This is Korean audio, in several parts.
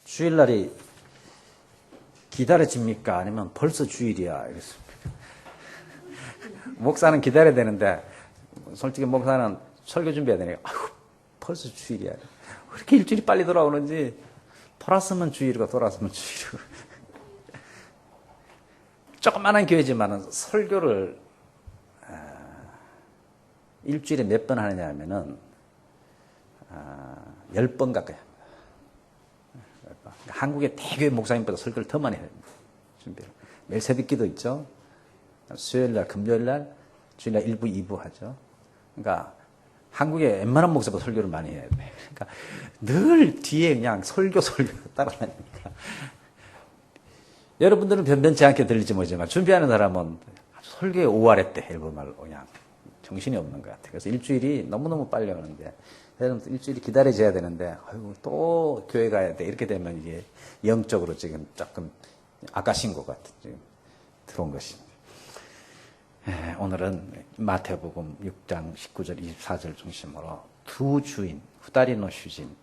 주일날이 기다려집니까? 아니면 벌써 주일이야? 이랬습니다. 목사는 기다려야 되는데, 솔직히 목사는 설교 준비해야 되니까, 아휴, 벌써 주일이야. 왜 이렇게 일주일이 빨리 돌아오는지, 돌았으면 주일이고, 돌았으면 주일이고. 조그마한 교회지만은 설교를, 일주일에 몇 번 하느냐 하면은, 10번 가까이 합니다. 한국의 대교회 목사님보다 설교를 더 많이 해요. 준비를. 매일 새벽기도 있죠. 수요일날, 금요일날, 주일날 1부, 2부 하죠. 그러니까 한국의 웬만한 목사보다 설교를 많이 해야 돼. 그러니까 늘 뒤에 그냥 설교 따라다니니까. 여러분들은 변변치 않게 들릴지 모르지만 준비하는 사람은 설교에 오하랬대. 일본 말로 그냥 정신이 없는 것 같아요. 그래서 일주일이 너무너무 빨리 오는데 여러분 일주일이 기다려져야 되는데 아이고 또 교회 가야 돼. 이렇게 되면 이게 영적으로 지금 조금 아까신 것 같은 지금 들어온 것입니다. 오늘은 마태복음 6장 19절 24절 중심으로 두 주인 후다리노 슈진이라는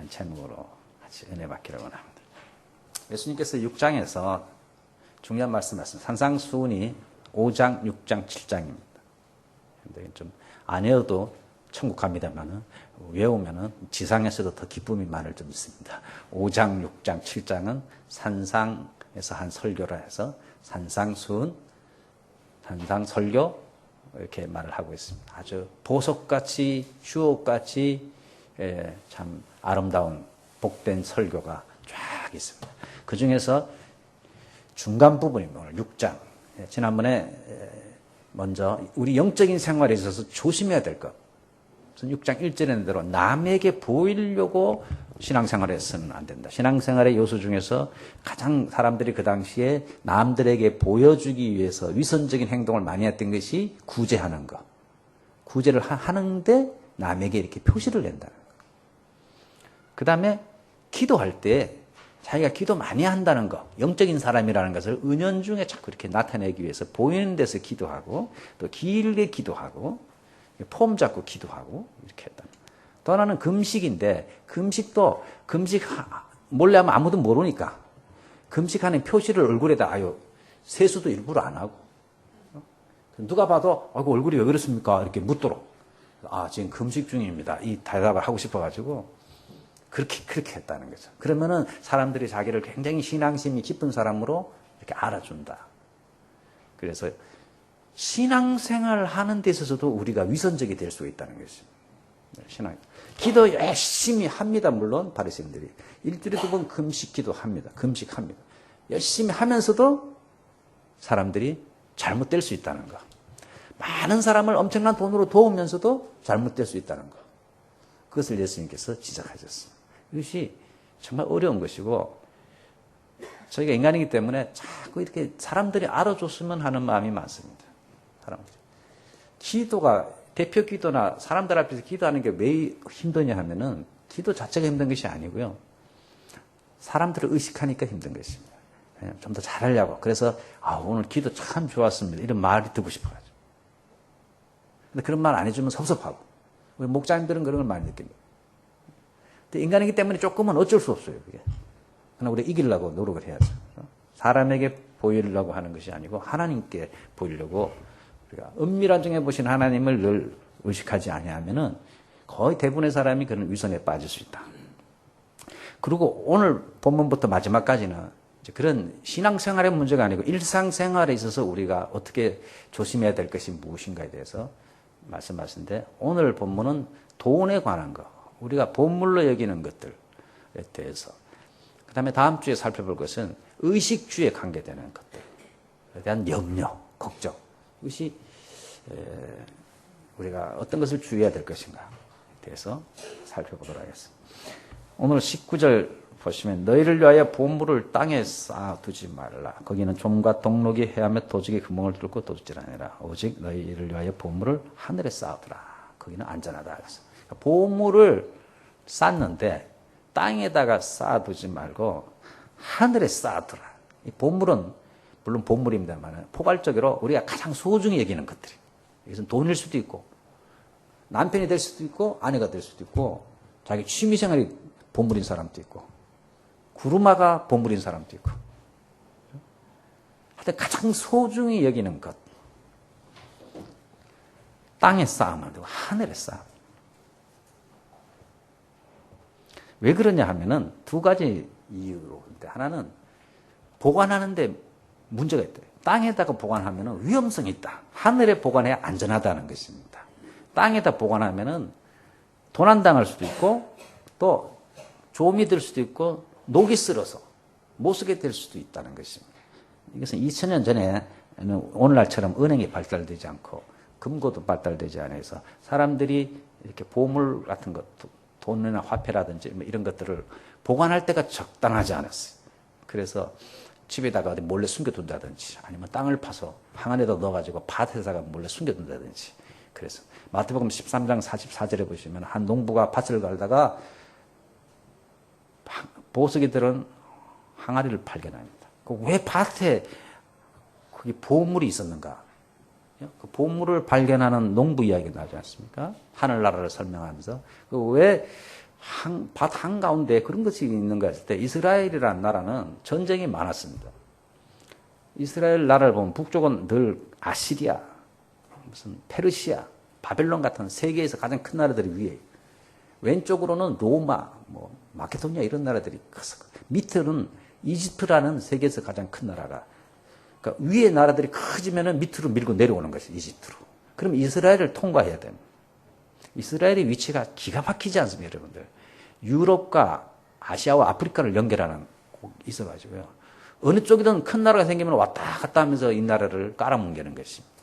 제목으로 같이 은혜 받기를 원합니다. 예수님께서 6장에서 중요한 말씀하셨습니다. 산상수훈이 5장, 6장, 7장입니다. 근데 좀 안 외워도 천국 갑니다만은 외우면은 지상에서도 더 기쁨이 많을 좀 있습니다. 5장, 6장, 7장은 산상에서 한 설교라 해서 산상수훈, 산상설교 이렇게 말을 하고 있습니다. 아주 보석같이 주옥같이 참 아름다운 복된 설교가 쫙 있습니다. 그 중에서 중간 부분입니다. 오늘 6장. 지난번에 먼저 우리 영적인 생활에 있어서 조심해야 될 것. 6장 1절에 대로 남에게 보이려고 신앙생활을 해서는 안 된다. 신앙생활의 요소 중에서 가장 사람들이 그 당시에 남들에게 보여주기 위해서 위선적인 행동을 많이 했던 것이 구제하는 것. 구제를 하는데 남에게 이렇게 표시를 낸다는 것. 그 다음에 기도할 때 자기가 기도 많이 한다는 것, 영적인 사람이라는 것을 은연중에 자꾸 이렇게 나타내기 위해서 보이는 데서 기도하고 또 길게 기도하고 폼 잡고 기도하고 이렇게 했다. 또 하나는 금식인데 금식도 금식 몰래 하면 아무도 모르니까 금식하는 표시를 얼굴에다 세수도 일부러 안 하고 누가 봐도 아이고 얼굴이 왜 그렇습니까? 이렇게 묻도록 지금 금식 중입니다. 이 대답을 하고 싶어가지고 그렇게 했다는 거죠. 그러면은 사람들이 자기를 굉장히 신앙심이 깊은 사람으로 이렇게 알아준다. 그래서 신앙생활을 하는 데 있어서도 우리가 위선적이 될 수 있다는 것입니다. 기도 열심히 합니다. 물론 바리새인들이 일주일에 2번 금식 기도합니다. 금식합니다. 열심히 하면서도 사람들이 잘못될 수 있다는 것. 많은 사람을 엄청난 돈으로 도우면서도 잘못될 수 있다는 것. 그것을 예수님께서 지적하셨습니다. 이것이 정말 어려운 것이고 저희가 인간이기 때문에 자꾸 이렇게 사람들이 알아줬으면 하는 마음이 많습니다. 사람들이. 기도가 대표 기도나 사람들 앞에서 기도하는 게 왜 힘드냐 하면은 기도 자체가 힘든 것이 아니고요. 사람들을 의식하니까 힘든 것입니다. 좀 더 잘하려고. 그래서 오늘 기도 참 좋았습니다. 이런 말이 듣고 싶어가지고. 근데 그런 말 안 해주면 섭섭하고. 우리 목사님들은 그런 걸 많이 느낍니다. 근데 인간이기 때문에 조금은 어쩔 수 없어요. 그게. 그러나 우리가 이기려고 노력을 해야죠. 사람에게 보이려고 하는 것이 아니고 하나님께 보이려고 우리가 은밀한 중에 보신 하나님을 늘 의식하지 아니하면은 거의 대부분의 사람이 그런 위선에 빠질 수 있다. 그리고 오늘 본문부터 마지막까지는 그런 신앙생활의 문제가 아니고 일상생활에 있어서 우리가 어떻게 조심해야 될 것이 무엇인가에 대해서 말씀하시는데 오늘 본문은 돈에 관한 것, 우리가 보물로 여기는 것들에 대해서 그 다음에 다음 주에 살펴볼 것은 의식주에 관계되는 것들에 대한 염려, 걱정 이것이 우리가 어떤 것을 주의해야 될 것인가에 대해서 살펴보도록 하겠습니다. 오늘 19절 보시면 너희를 위하여 보물을 땅에 쌓아두지 말라. 거기는 좀과 동록이 해하며 도적이 구멍을 뚫고 도둑질하니라. 오직 너희를 위하여 보물을 하늘에 쌓아두라. 거기는 안전하다. 그러니까 보물을 쌓는데 땅에다가 쌓아두지 말고 하늘에 쌓아두라. 이 보물은 물론 보물입니다만 포괄적으로 우리가 가장 소중히 여기는 것들이. 이것은 돈일 수도 있고 남편이 될 수도 있고 아내가 될 수도 있고 자기 취미생활이 보물인 사람도 있고 구루마가 보물인 사람도 있고. 하여튼 가장 소중히 여기는 것. 땅에 쌓으면 안 되고 하늘에 쌓으면. 왜 그러냐 하면은 두 가지 이유로. 하나는 보관하는데 문제가 있대요. 땅에다가 보관하면은 위험성이 있다. 하늘에 보관해야 안전하다는 것입니다. 땅에다 보관하면은 도난당할 수도 있고 또 조음이 들 수도 있고 녹이 쓸어서 못 쓰게 될 수도 있다는 것입니다. 이것은 2000년 전에는 오늘날처럼 은행이 발달되지 않고 금고도 발달되지 않아서 사람들이 이렇게 보물 같은 것, 돈이나 화폐라든지 이런 것들을 보관할 때가 적당하지 않았어요. 그래서 집에다가 어디 몰래 숨겨둔다든지 아니면 땅을 파서 항아리에다 넣어가지고 밭에다가 몰래 숨겨둔다든지. 그래서 마태복음 13장 44절에 보시면 한 농부가 밭을 갈다가 보석이들은 항아리를 발견합니다. 왜 밭에 거기 보물이 있었는가? 그 보물을 발견하는 농부 이야기가 나지 않습니까? 하늘나라를 설명하면서 왜 밭 한가운데 그런 것이 있는가 했을 때 이스라엘이라는 나라는 전쟁이 많았습니다. 이스라엘 나라를 보면 북쪽은 늘 아시리아, 무슨 페르시아, 바벨론 같은 세계에서 가장 큰 나라들이 위에, 왼쪽으로는 로마, 뭐 마케도니아 이런 나라들이 커서, 밑으로는 이집트라는 세계에서 가장 큰 나라가, 그러니까 위에 나라들이 커지면은 밑으로 밀고 내려오는 것이 이집트로. 그럼 이스라엘을 통과해야 됩니다. 이스라엘의 위치가 기가 막히지 않습니까, 여러분들? 유럽과 아시아와 아프리카를 연결하는 곳이 있어가지고요. 어느 쪽이든 큰 나라가 생기면 왔다 갔다 하면서 이 나라를 깔아뭉개는 것입니다.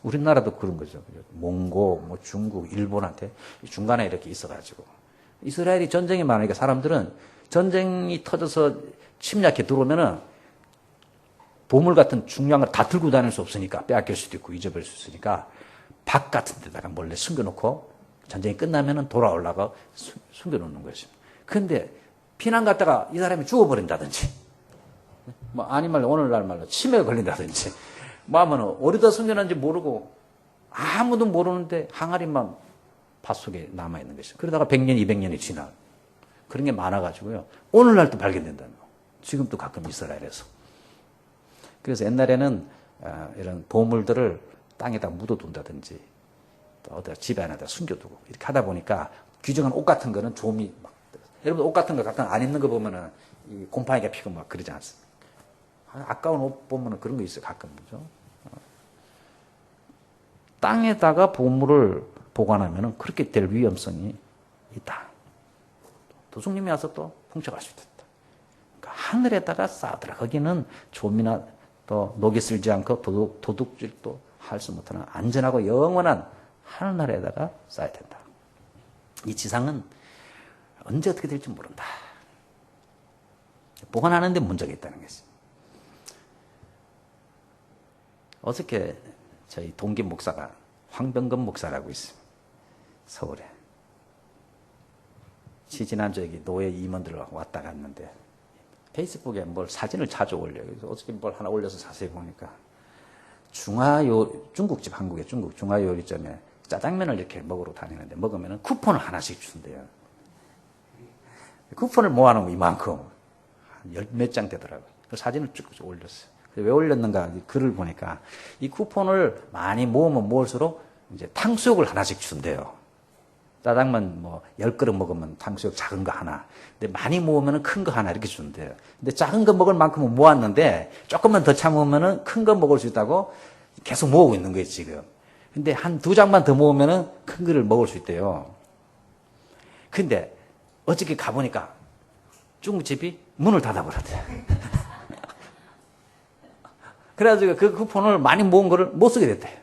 우리나라도 그런 거죠. 몽고, 뭐 중국, 일본한테 중간에 이렇게 있어가지고. 이스라엘이 전쟁이 많으니까 사람들은 전쟁이 터져서 침략해 들어오면은 보물 같은 중요한 걸 다 들고 다닐 수 없으니까 빼앗길 수도 있고 잊어버릴 수 있으니까 밭 같은 데다가 몰래 숨겨놓고 전쟁이 끝나면은 돌아오려고 숨겨놓는 것입니다. 그런데 피난 갔다가 이 사람이 죽어버린다든지, 뭐 아니면 오늘날 말로 치매에 걸린다든지, 뭐 하면 어디다 숨겨놨는지 모르고 아무도 모르는데 항아리만 밭 속에 남아있는 것이죠. 그러다가 100년, 200년이 지나. 그런 게 많아가지고요. 오늘날도 발견된다는 거. 지금도 가끔 이스라엘에서. 그래서 옛날에는 이런 보물들을 땅에다 묻어둔다든지 또 어디다 집에 안에다 숨겨두고 이렇게 하다 보니까 귀중한 옷 같은 거는 좀이 막, 여러분 옷 같은 거 가끔 안 입는 거 보면은 이 곰팡이가 피고 막 그러지 않습니까? 아까운 옷 보면은 그런 거 있어요. 가끔. 그죠? 땅에다가 보물을 보관하면은 그렇게 될 위험성이 있다. 도둑님이 와서 또 훔쳐갈 수도 있다. 그러니까 하늘에다가 쌓아더라. 거기는 좀이나 또 녹이 쓸지 않고 도둑질도 할 수 못하는 안전하고 영원한 하늘나라에다가 쌓아야 된다. 이 지상은 언제 어떻게 될지 모른다. 보관하는 데 문제가 있다는 것이. 어저께 저희 동기 목사가 황병건 목사라고 있습니다. 서울에. 지난주에 노예 임원들 왔다 갔는데 페이스북에 뭘 사진을 자주 올려요. 그래서 어저께 뭘 하나 올려서 자세히 보니까 중국집, 한국의 중국 중화요리점에 짜장면을 이렇게 먹으러 다니는데 먹으면 쿠폰을 하나씩 준대요. 쿠폰을 모아놓은 거 이만큼 열 몇 장 되더라고요. 그 사진을 쭉 올렸어요. 왜 올렸는가 글을 보니까 이 쿠폰을 많이 모으면 모을수록 이제 탕수육을 하나씩 준대요. 짜장면 뭐 10그릇 먹으면 탕수육 작은 거 하나. 근데 많이 모으면 큰 거 하나 이렇게 준대요. 근데 작은 거 먹을 만큼은 모았는데 조금만 더 참으면 큰 거 먹을 수 있다고 계속 모으고 있는 거예요, 지금. 근데 한 2장만 더 모으면 큰 거를 먹을 수 있대요. 근데 어저께 가보니까 중국집이 문을 닫아버렸대. 그래가지고 그 쿠폰을 많이 모은 거를 못 쓰게 됐대.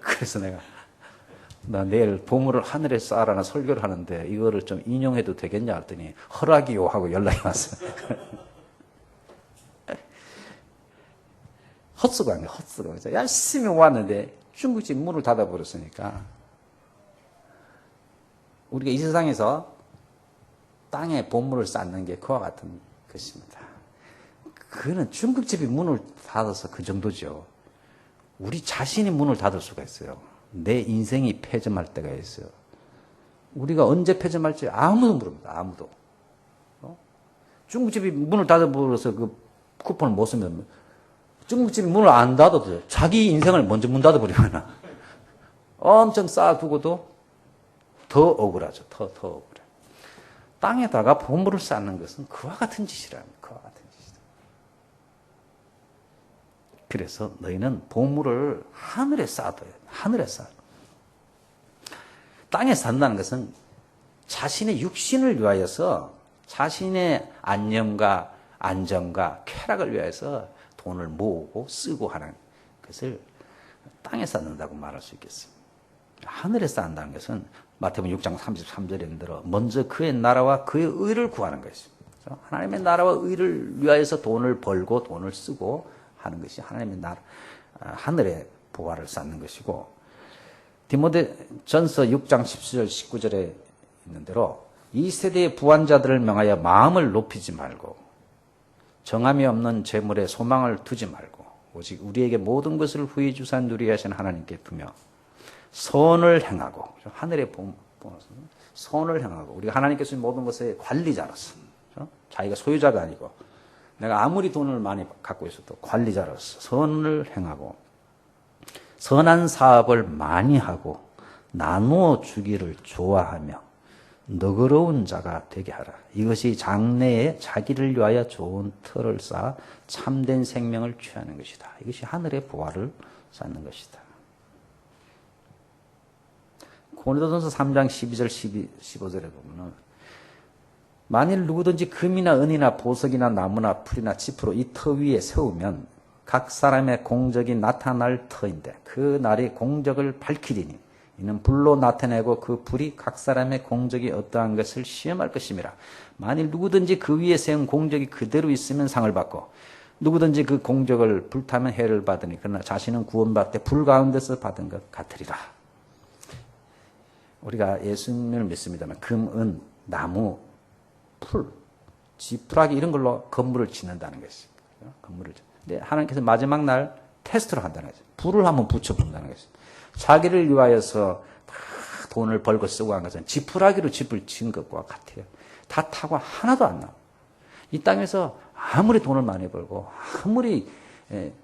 그래서 나 내일 보물을 하늘에 쌓아라는 설교를 하는데 이거를 좀 인용해도 되겠냐 했더니 허락이요 하고 연락이 왔어요. 헛수고 한 거야, 헛수고. 열심히 모았는데 중국집 문을 닫아버렸으니까 우리가 이 세상에서 땅에 보물을 쌓는 게 그와 같은 것입니다. 그거는 중국집이 문을 닫아서 그 정도죠. 우리 자신이 문을 닫을 수가 있어요. 내 인생이 폐점할 때가 있어요. 우리가 언제 폐점할지 아무도 모릅니다. 아무도. 중국집이 문을 닫아버려서 그 쿠폰을 못 쓰면 중국집이 문을 안 닫아도 자기 인생을 먼저 문 닫아버리면 엄청 쌓아두고도 더 억울하죠. 더 억울해. 땅에다가 보물을 쌓는 것은 그와 같은 짓이랍니다. 그와 같은 짓이다. 그래서 너희는 보물을 하늘에 쌓아둬야 돼. 하늘에 쌓아. 땅에 산다는 것은 자신의 육신을 위하여서 자신의 안녕과 안정과 쾌락을 위해서 돈을 모으고 쓰고 하는 것을 땅에 쌓는다고 말할 수 있겠습니다. 하늘에 쌓는다는 것은 마태복음 6장 33절에 들어 먼저 그의 나라와 그의 의를 구하는 것입니다. 하나님의 나라와 의를 위하여서 돈을 벌고 돈을 쓰고 하는 것이 하나님의 나라, 하늘의 보화를 쌓는 것이고, 디모데전서 6장 17절 19절에 있는 대로 이 세대의 부한자들을 명하여 마음을 높이지 말고 정함이 없는 재물에 소망을 두지 말고 오직 우리에게 모든 것을 후히 주사 누리게 하신 하나님께 두며 선을 행하고, 하늘의 선을 행하고, 우리가 하나님께서 주신 모든 것의 관리자로서, 자기가 소유자가 아니고 내가 아무리 돈을 많이 갖고 있어도 관리자로서 선을 행하고 선한 사업을 많이 하고 나누어 주기를 좋아하며 너그러운 자가 되게 하라. 이것이 장래에 자기를 위하여 좋은 터를 쌓아 참된 생명을 취하는 것이다. 이것이 하늘의 보화를 쌓는 것이다. 고린도전서 3장 12절 15절에 보면 만일 누구든지 금이나 은이나 보석이나 나무나 풀이나 짚으로 이 터 위에 세우면 각 사람의 공적이 나타날 터인데 그 날이 공적을 밝히리니 이는 불로 나타내고 그 불이 각 사람의 공적이 어떠한 것을 시험할 것임이라. 만일 누구든지 그 위에 세운 공적이 그대로 있으면 상을 받고 누구든지 그 공적을 불타면 해를 받으니 그러나 자신은 구원받되 불 가운데서 받은 것 같으리라. 우리가 예수님을 믿습니다만 금, 은, 나무, 풀, 지푸라기 이런 걸로 건물을 짓는다는 것입니다. 건물을. 근데 하나님께서 마지막 날 테스트를 한다는 거죠. 불을 한번 붙여본다는 것이죠. 자기를 위하여서 다 돈을 벌고 쓰고 한 것은 지푸라기로 집을 지은 것과 같아요. 다 타고 하나도 안 나와. 이 땅에서 아무리 돈을 많이 벌고 아무리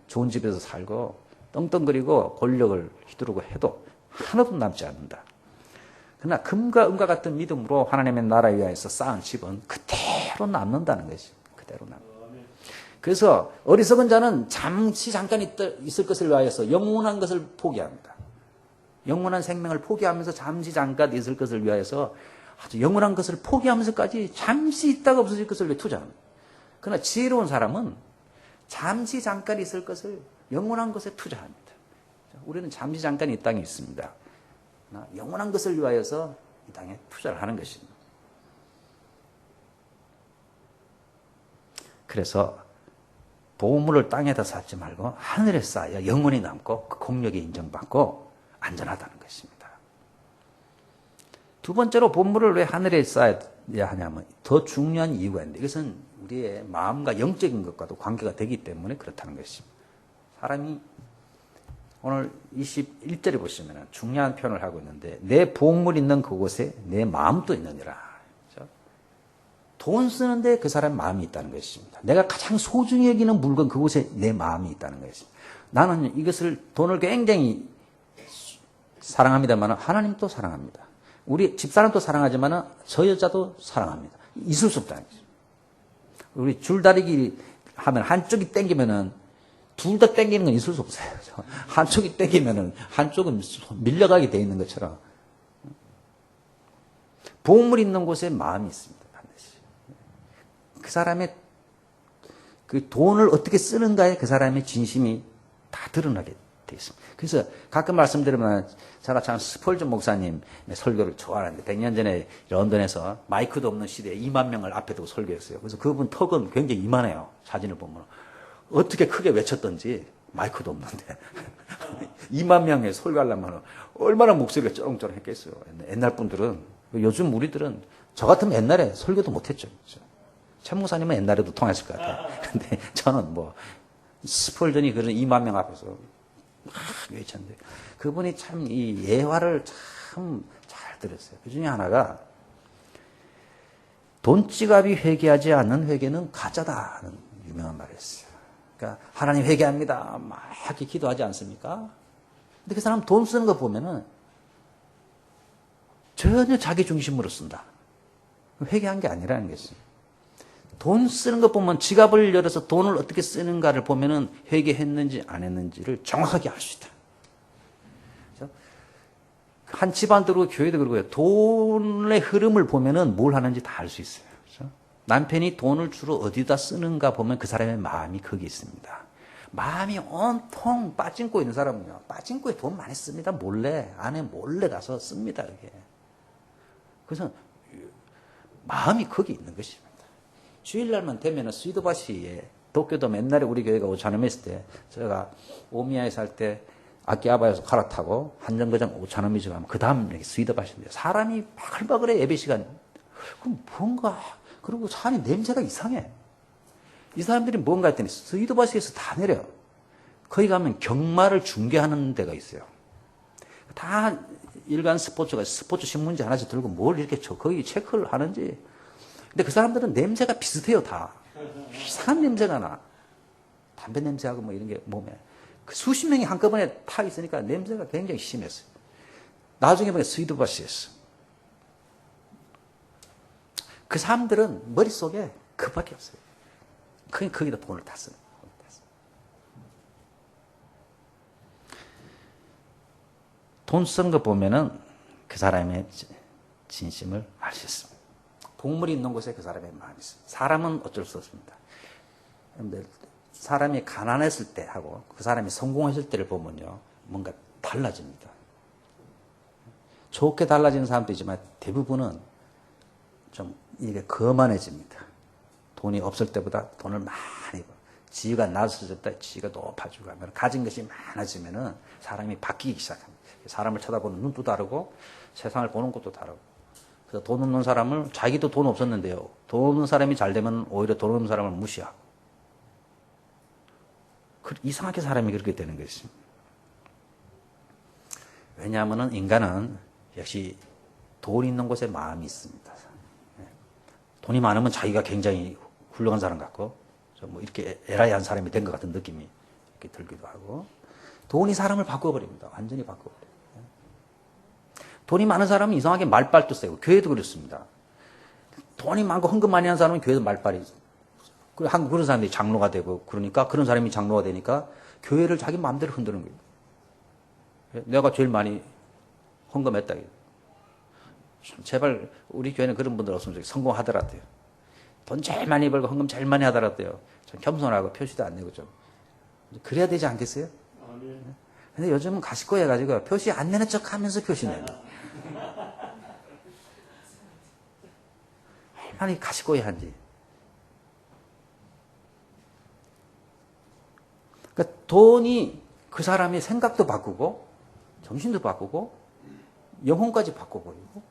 좋은 집에서 살고 떵떵거리고 권력을 휘두르고 해도 하나도 남지 않는다. 그러나 금과 은과 같은 믿음으로 하나님의 나라에 위하여서 쌓은 집은 그대로 남는다는 것이 그대로 남는다. 그래서 어리석은 자는 잠시 잠깐 있을 것을 위하여서 영원한 것을 포기합니다. 영원한 생명을 포기하면서 잠시 잠깐 있을 것을 위하여서 아주 영원한 것을 포기하면서까지 잠시 있다가 없어질 것을 위해 투자합니다. 그러나 지혜로운 사람은 잠시 잠깐 있을 것을 영원한 것에 투자합니다. 우리는 잠시 잠깐 이 땅에 있습니다. 영원한 것을 위하여서 이 땅에 투자를 하는 것입니다. 그래서 보물을 땅에다 쌓지 말고 하늘에 쌓아야 영원히 남고 그 공력이 인정받고 안전하다는 것입니다. 두 번째로 보물을 왜 하늘에 쌓아야 하냐면 더 중요한 이유가 있는데 이것은 우리의 마음과 영적인 것과도 관계가 되기 때문에 그렇다는 것입니다. 사람이 오늘 21절에 보시면 중요한 표현을 하고 있는데 내 보물 있는 그곳에 내 마음도 있느니라. 그렇죠? 돈 쓰는데 그 사람 마음이 있다는 것입니다. 내가 가장 소중히 여기는 물건 그곳에 내 마음이 있다는 것입니다. 나는 이것을 돈을 굉장히 사랑합니다만 하나님도 사랑합니다. 우리 집사람도 사랑하지만 저 여자도 사랑합니다. 있을 수 없다는 거죠. 우리 줄다리기 하면 한쪽이 땡기면은 둘 다 땡기는 건 있을 수 없어요. 한쪽이 땡기면은 한쪽은 밀려가게 돼 있는 것처럼 보물 있는 곳에 마음이 있습니다. 반드시. 그 사람의 그 돈을 어떻게 쓰는가에 그 사람의 진심이 다 드러나게 돼 있습니다. 그래서 가끔 말씀드리면 제가 참 스펄전 목사님의 설교를 좋아하는데 100년 전에 런던에서 마이크도 없는 시대에 2만 명을 앞에 두고 설교했어요. 그래서 그분 턱은 굉장히 이만해요. 사진을 보면. 어떻게 크게 외쳤던지 마이크도 없는데 2만 명의 설교하려면 얼마나 목소리가 쩌렁쩌렁 했겠어요. 옛날 분들은. 요즘 우리들은 저 같으면 옛날에 설교도 못했죠. 최 목사님은 옛날에도 통했을 것 같아요. 근데 저는 뭐 스펄전이 그런 2만 명 앞에서 막 외쳤는데 그분이 참 이 예화를 참 잘 들었어요. 그 중에 하나가 돈지갑이 회개하지 않는 회개는 가짜다 하는 유명한 말이 있어요. 그러니까 하나님 회개합니다. 막 이렇게 기도하지 않습니까? 근데 그 사람 돈 쓰는 거 보면은 전혀 자기 중심으로 쓴다. 회개한 게 아니라는 것이죠. 돈 쓰는 거 보면 지갑을 열어서 돈을 어떻게 쓰는가를 보면은 회개했는지 안 했는지를 정확하게 알 수 있다. 그렇죠? 한 집안도 교회도 그러고요. 돈의 흐름을 보면은 뭘 하는지 다 알 수 있어요. 그렇죠? 남편이 돈을 주로 어디다 쓰는가 보면 그 사람의 마음이 거기 있습니다. 마음이 온통 빠진코 있는 사람은요. 빠진코에 돈 많이 씁니다. 몰래. 안에 몰래 가서 씁니다. 이게. 그래서 마음이 거기 있는 것입니다. 주일날만 되면은 스위드바시에 도쿄도 맨날에 우리 교회가 오차넘 했을 때 제가 오미야에 살 때 아키하바에서 갈아타고 한정거장 오차넘이 가면 그 다음 스위드바시인데 사람이 바글바글해 예배 시간. 그럼 뭔가 그리고 산이 냄새가 이상해. 이 사람들이 뭔가 했더니 스위드바시에서 다 내려. 거기 가면 경마를 중계하는 데가 있어요. 다 일간 스포츠가 스포츠 신문지 하나씩 들고 뭘 이렇게 거기 체크를 하는지. 근데 그 사람들은 냄새가 비슷해요, 다. 이상한 냄새가 나. 담배 냄새하고 뭐 이런 게 몸에. 그 수십 명이 한꺼번에 타 있으니까 냄새가 굉장히 심했어요. 나중에 보니까 스위드바시였어. 그 사람들은 머릿속에 그밖에 없어요. 거기다 돈을 다 쓰는 거예요. 돈 쓴 거 보면은 그 사람의 진심을 알 수 있습니다. 복물이 있는 곳에 그 사람의 마음이 있습니다. 사람은 어쩔 수 없습니다. 그런데 사람이 가난했을 때 하고 그 사람이 성공했을 때를 보면요. 뭔가 달라집니다. 좋게 달라지는 사람도 있지만 대부분은 좀 이게 거만해집니다. 돈이 없을 때보다 돈을 많이 벌어. 지위가 낮아질 때 지위가 높아지고 하면 가진 것이 많아지면은 사람이 바뀌기 시작합니다. 사람을 쳐다보는 눈도 다르고 세상을 보는 것도 다르고. 그래서 돈 없는 사람을 자기도 돈 없었는데요. 돈 없는 사람이 잘 되면 오히려 돈 없는 사람을 무시하고. 이상하게 사람이 그렇게 되는 것입니다. 왜냐하면 인간은 역시 돈 있는 곳에 마음이 있습니다. 돈이 많으면 자기가 굉장히 훌륭한 사람 같고 뭐 이렇게 에라이한 사람이 된 것 같은 느낌이 이렇게 들기도 하고 돈이 사람을 바꿔버립니다. 완전히 바꿔버려요. 돈이 많은 사람은 이상하게 말빨도 세고 교회도 그렇습니다. 돈이 많고 헌금 많이 하는 사람은 교회도 말빨이 한국 그런 사람들이 장로가 되고 그러니까 그런 사람이 장로가 되니까 교회를 자기 마음대로 흔드는 거예요. 내가 제일 많이 헌금했다. 제발 우리 교회는 그런 분들 없으면 좋겠어요. 성공하더라도요. 돈 제일 많이 벌고 헌금 제일 많이 하더라도요. 좀 겸손하고 표시도 안 내고 좀 그래야 되지 않겠어요? 근데 요즘은 가시고 해가지고 표시 안 내는 척 하면서 표시 내는 얼마나 가시고 한지. 그러니까 돈이 그 사람의 생각도 바꾸고 정신도 바꾸고 영혼까지 바꿔버리고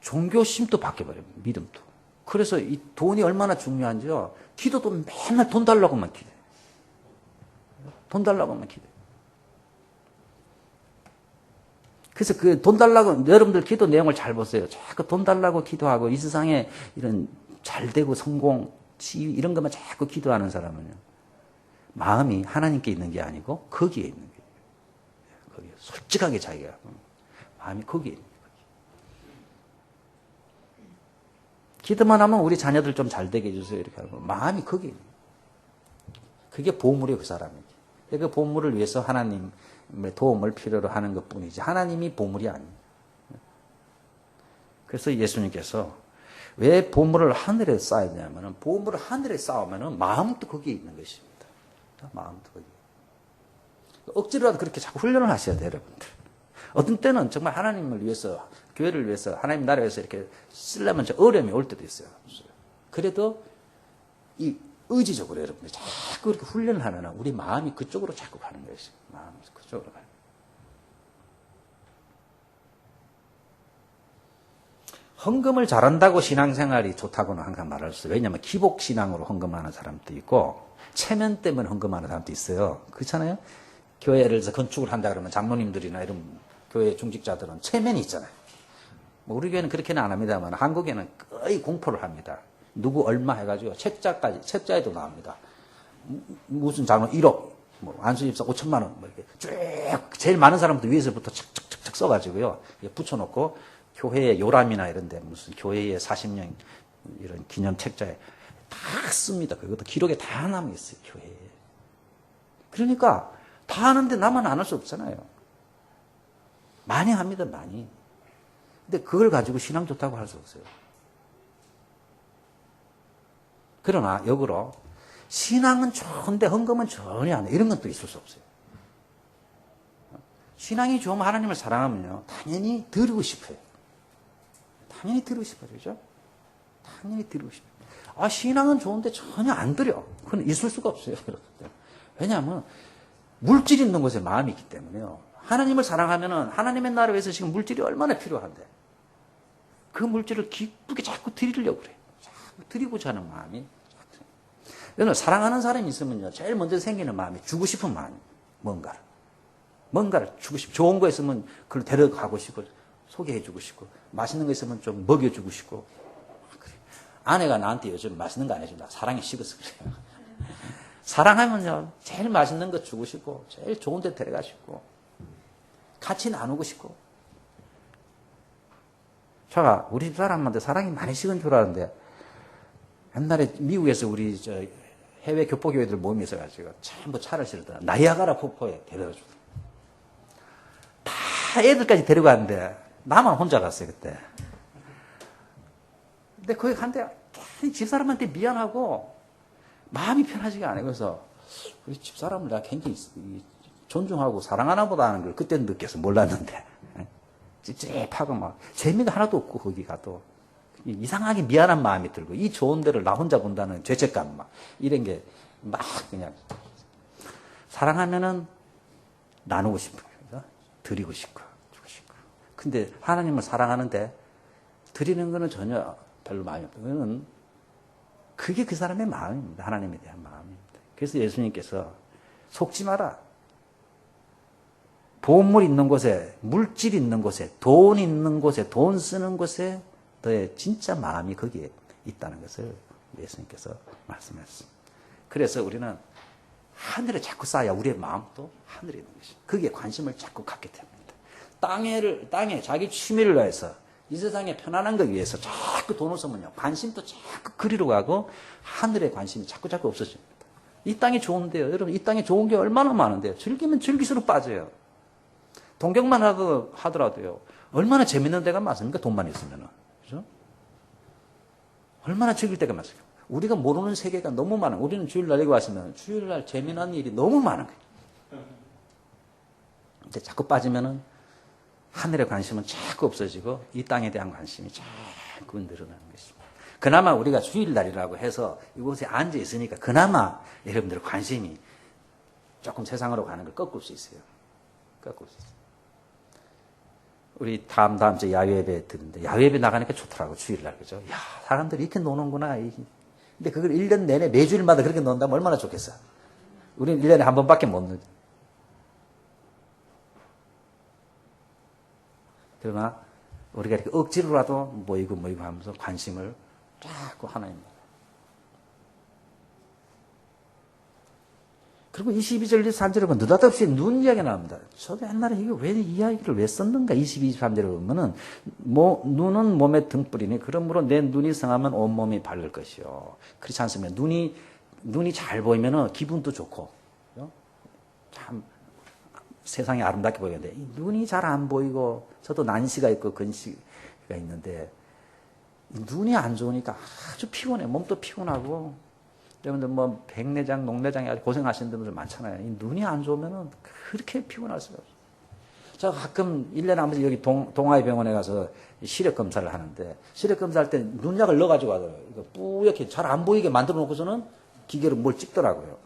종교심도 바뀌어버려요. 믿음도. 그래서 이 돈이 얼마나 중요한지요. 기도도 맨날 돈 달라고만 기도해요. 돈 달라고만 기도해요. 그래서 그 돈 달라고 여러분들 기도 내용을 잘 보세요. 자꾸 돈 달라고 기도하고 이 세상에 이런 잘되고 성공, 지위 이런 것만 자꾸 기도하는 사람은요. 마음이 하나님께 있는 게 아니고 거기에 있는 거예요. 거기에 솔직하게 자기가 마음이 거기에 있는 거예요. 기도만 하면 우리 자녀들 좀 잘 되게 해주세요. 이렇게 하고 마음이 거기에 있는 거예요. 그게 보물이에요. 그 사람에게. 그 보물을 위해서 하나님의 도움을 필요로 하는 것뿐이지 하나님이 보물이 아니에요. 그래서 예수님께서 왜 보물을 하늘에 쌓아야 되냐면 보물을 하늘에 쌓으면 마음도 거기에 있는 것입니다. 마음도 거기에. 억지로라도 그렇게 자꾸 훈련을 하셔야 돼요. 여러분들. 어떤 때는 정말 하나님을 위해서 교회를 위해서 하나님 나라에 서 이렇게 쓰려면 어려움이 올 때도 있어요. 그래도 이 의지적으로 여러분들 자꾸 이렇게 훈련을 하면 우리 마음이 그쪽으로 자꾸 가는 것이죠. 마음이 그쪽으로 가는 거예요. 헌금을 잘한다고 신앙생활이 좋다고는 항상 말할 수 있어요. 왜냐하면 기복신앙으로 헌금하는 사람도 있고 체면 때문에 헌금하는 사람도 있어요. 그렇잖아요. 교회 예를 들어서 건축을 한다 그러면 장로님들이나 이런 교회 중직자들은 체면이 있잖아요. 뭐 우리 교회는 그렇게는 안 합니다만 한국에는 거의 공포를 합니다. 누구 얼마 해가지고 책자에도 나옵니다. 무슨 장로 1억, 뭐 안수집사 5천만 원, 뭐 이렇게 쭉 제일 많은 사람부터 위에서부터 착착착착 써가지고요 붙여놓고 교회의 요람이나 이런데 무슨 교회의 40년 이런 기념 책자에 다 씁니다. 그것도 기록에 다 남아 있어요 교회에. 그러니까 다 하는데 나만 안 할 수 없잖아요. 많이 합니다 많이. 근데 그걸 가지고 신앙 좋다고 할 수 없어요. 그러나 역으로 신앙은 좋은데 헌금은 전혀 안 해. 이런 건 또 있을 수 없어요. 신앙이 좋으면 하나님을 사랑하면요 당연히 드리고 싶어요. 당연히 드리고 싶어요. 그죠? 당연히 드리고 싶어요. 아, 신앙은 좋은데 전혀 안 드려. 그건 있을 수가 없어요. 왜냐하면 물질 있는 곳에 마음이 있기 때문에요. 하나님을 사랑하면은 하나님의 나라를 위해서 지금 물질이 얼마나 필요한데 그 물질을 기쁘게 자꾸 드리려고 그래요. 자꾸 드리고자 하는 마음이. 여러분 사랑하는 사람이 있으면요 제일 먼저 생기는 마음이 주고 싶은 마음이 뭔가를 주고 싶고 좋은 거 있으면 그걸 데려가고 싶고 소개해주고 싶고 맛있는 거 있으면 좀 먹여주고 싶고 그래요. 아내가 나한테 요즘 맛있는 거 안 해준다. 사랑이 식어서 그래요. 사랑하면요 제일 맛있는 거 주고 싶고 제일 좋은 데 데려가고 싶고 같이 나누고 싶고. 제가 우리 집 사람한테 사랑이 많이 식은 줄 알았는데 옛날에 미국에서 우리 해외 교포교회들 모임이 있어가지고 전부 차를 실었더라. 나이아가라 폭포에 데려다 주더라. 다 애들까지 데려갔는데 나만 혼자 갔어요 그때. 근데 거기 갔는데 집사람한테 미안하고 마음이 편하지가 않아요. 그래서 우리 집사람을 내가 굉장히 존중하고 사랑하나 보다 하는 걸 그때는 느껴서 몰랐는데 찝찝하고 막 재미가 하나도 없고 거기 가도 이상하게 미안한 마음이 들고 이 좋은 데를 나 혼자 본다는 죄책감 막 이런 게 막 그냥 사랑하면은 나누고 싶어요. 드리고 싶고 주고 싶고. 근데 하나님을 사랑하는데 드리는 거는 전혀 별로 마음이 없다. 그거는 그게 그 사람의 마음입니다. 하나님에 대한 마음입니다. 그래서 예수님께서 속지 마라. 보물 있는 곳에, 물질 있는 곳에, 돈 있는 곳에, 돈 쓰는 곳에 너의 진짜 마음이 거기에 있다는 것을 예수님께서 말씀하셨습니다. 그래서 우리는 하늘에 자꾸 쌓아야 우리의 마음도 하늘에 있는 것입니다. 거기에 관심을 자꾸 갖게 됩니다. 땅에 자기 취미를 위해서 이 세상에 편안한 거 위해서 자꾸 돈을 쓰면요. 관심도 자꾸 그리로 가고 하늘에 관심이 자꾸 없어집니다. 이 땅이 좋은데요. 여러분 이 땅에 좋은 게 얼마나 많은데요. 즐기면 즐기수록 빠져요. 동경만 하더라도요. 얼마나 재밌는 데가 많습니까? 돈만 있으면은. 그죠? 얼마나 즐길 데가 많습니까? 우리가 모르는 세계가 너무 많아. 우리는 주일날 여기 왔으면 주일날 재미난 일이 너무 많은 거예요. 근데 자꾸 빠지면은 하늘의 관심은 자꾸 없어지고 이 땅에 대한 관심이 자꾸 늘어나는 것입니다. 그나마 우리가 주일날이라고 해서 이곳에 앉아 있으니까 그나마 여러분들 관심이 조금 세상으로 가는 걸 꺾을 수 있어요. 꺾을 수 있어요. 우리 다음 주에 야외예배 듣는데 야외예배 나가니까 좋더라고 주일날 그죠? 야 사람들이 이렇게 노는구나. 근데 그걸 1년 내내 매주일마다 그렇게 논다면 얼마나 좋겠어. 우리는 1년에 한 번밖에 못 놀죠. 그러나 우리가 이렇게 억지로라도 모이고 하면서 관심을 자꾸 하나님. 그리고 22절, 23절에 보면 느닷없이 눈 이야기가 나옵니다. 저도 옛날에 이거 왜 이 이야기를 왜 썼는가 22, 23절에 보면은 눈은 몸의 등불이니 그러므로 내 눈이 성하면 온몸이 밝을 것이요. 그렇지 않습니까? 눈이 잘 보이면은 기분도 좋고 참 세상이 아름답게 보이는데 눈이 잘 안 보이고 저도 난시가 있고 근시가 있는데 눈이 안 좋으니까 아주 피곤해. 몸도 피곤하고 여러분들 뭐 백내장, 녹내장이 아주 고생하시는 분들 많잖아요. 이 눈이 안 좋으면은 그렇게 피곤할 수가 없어요. 제가 가끔 1년에 한 번씩 여기 동아의 병원에 가서 시력 검사를 하는데 시력 검사할 때 눈약을 넣어가지고 하더라고요. 이거 뿌옇게 잘 안 보이게 만들어 놓고서는 기계로 뭘 찍더라고요.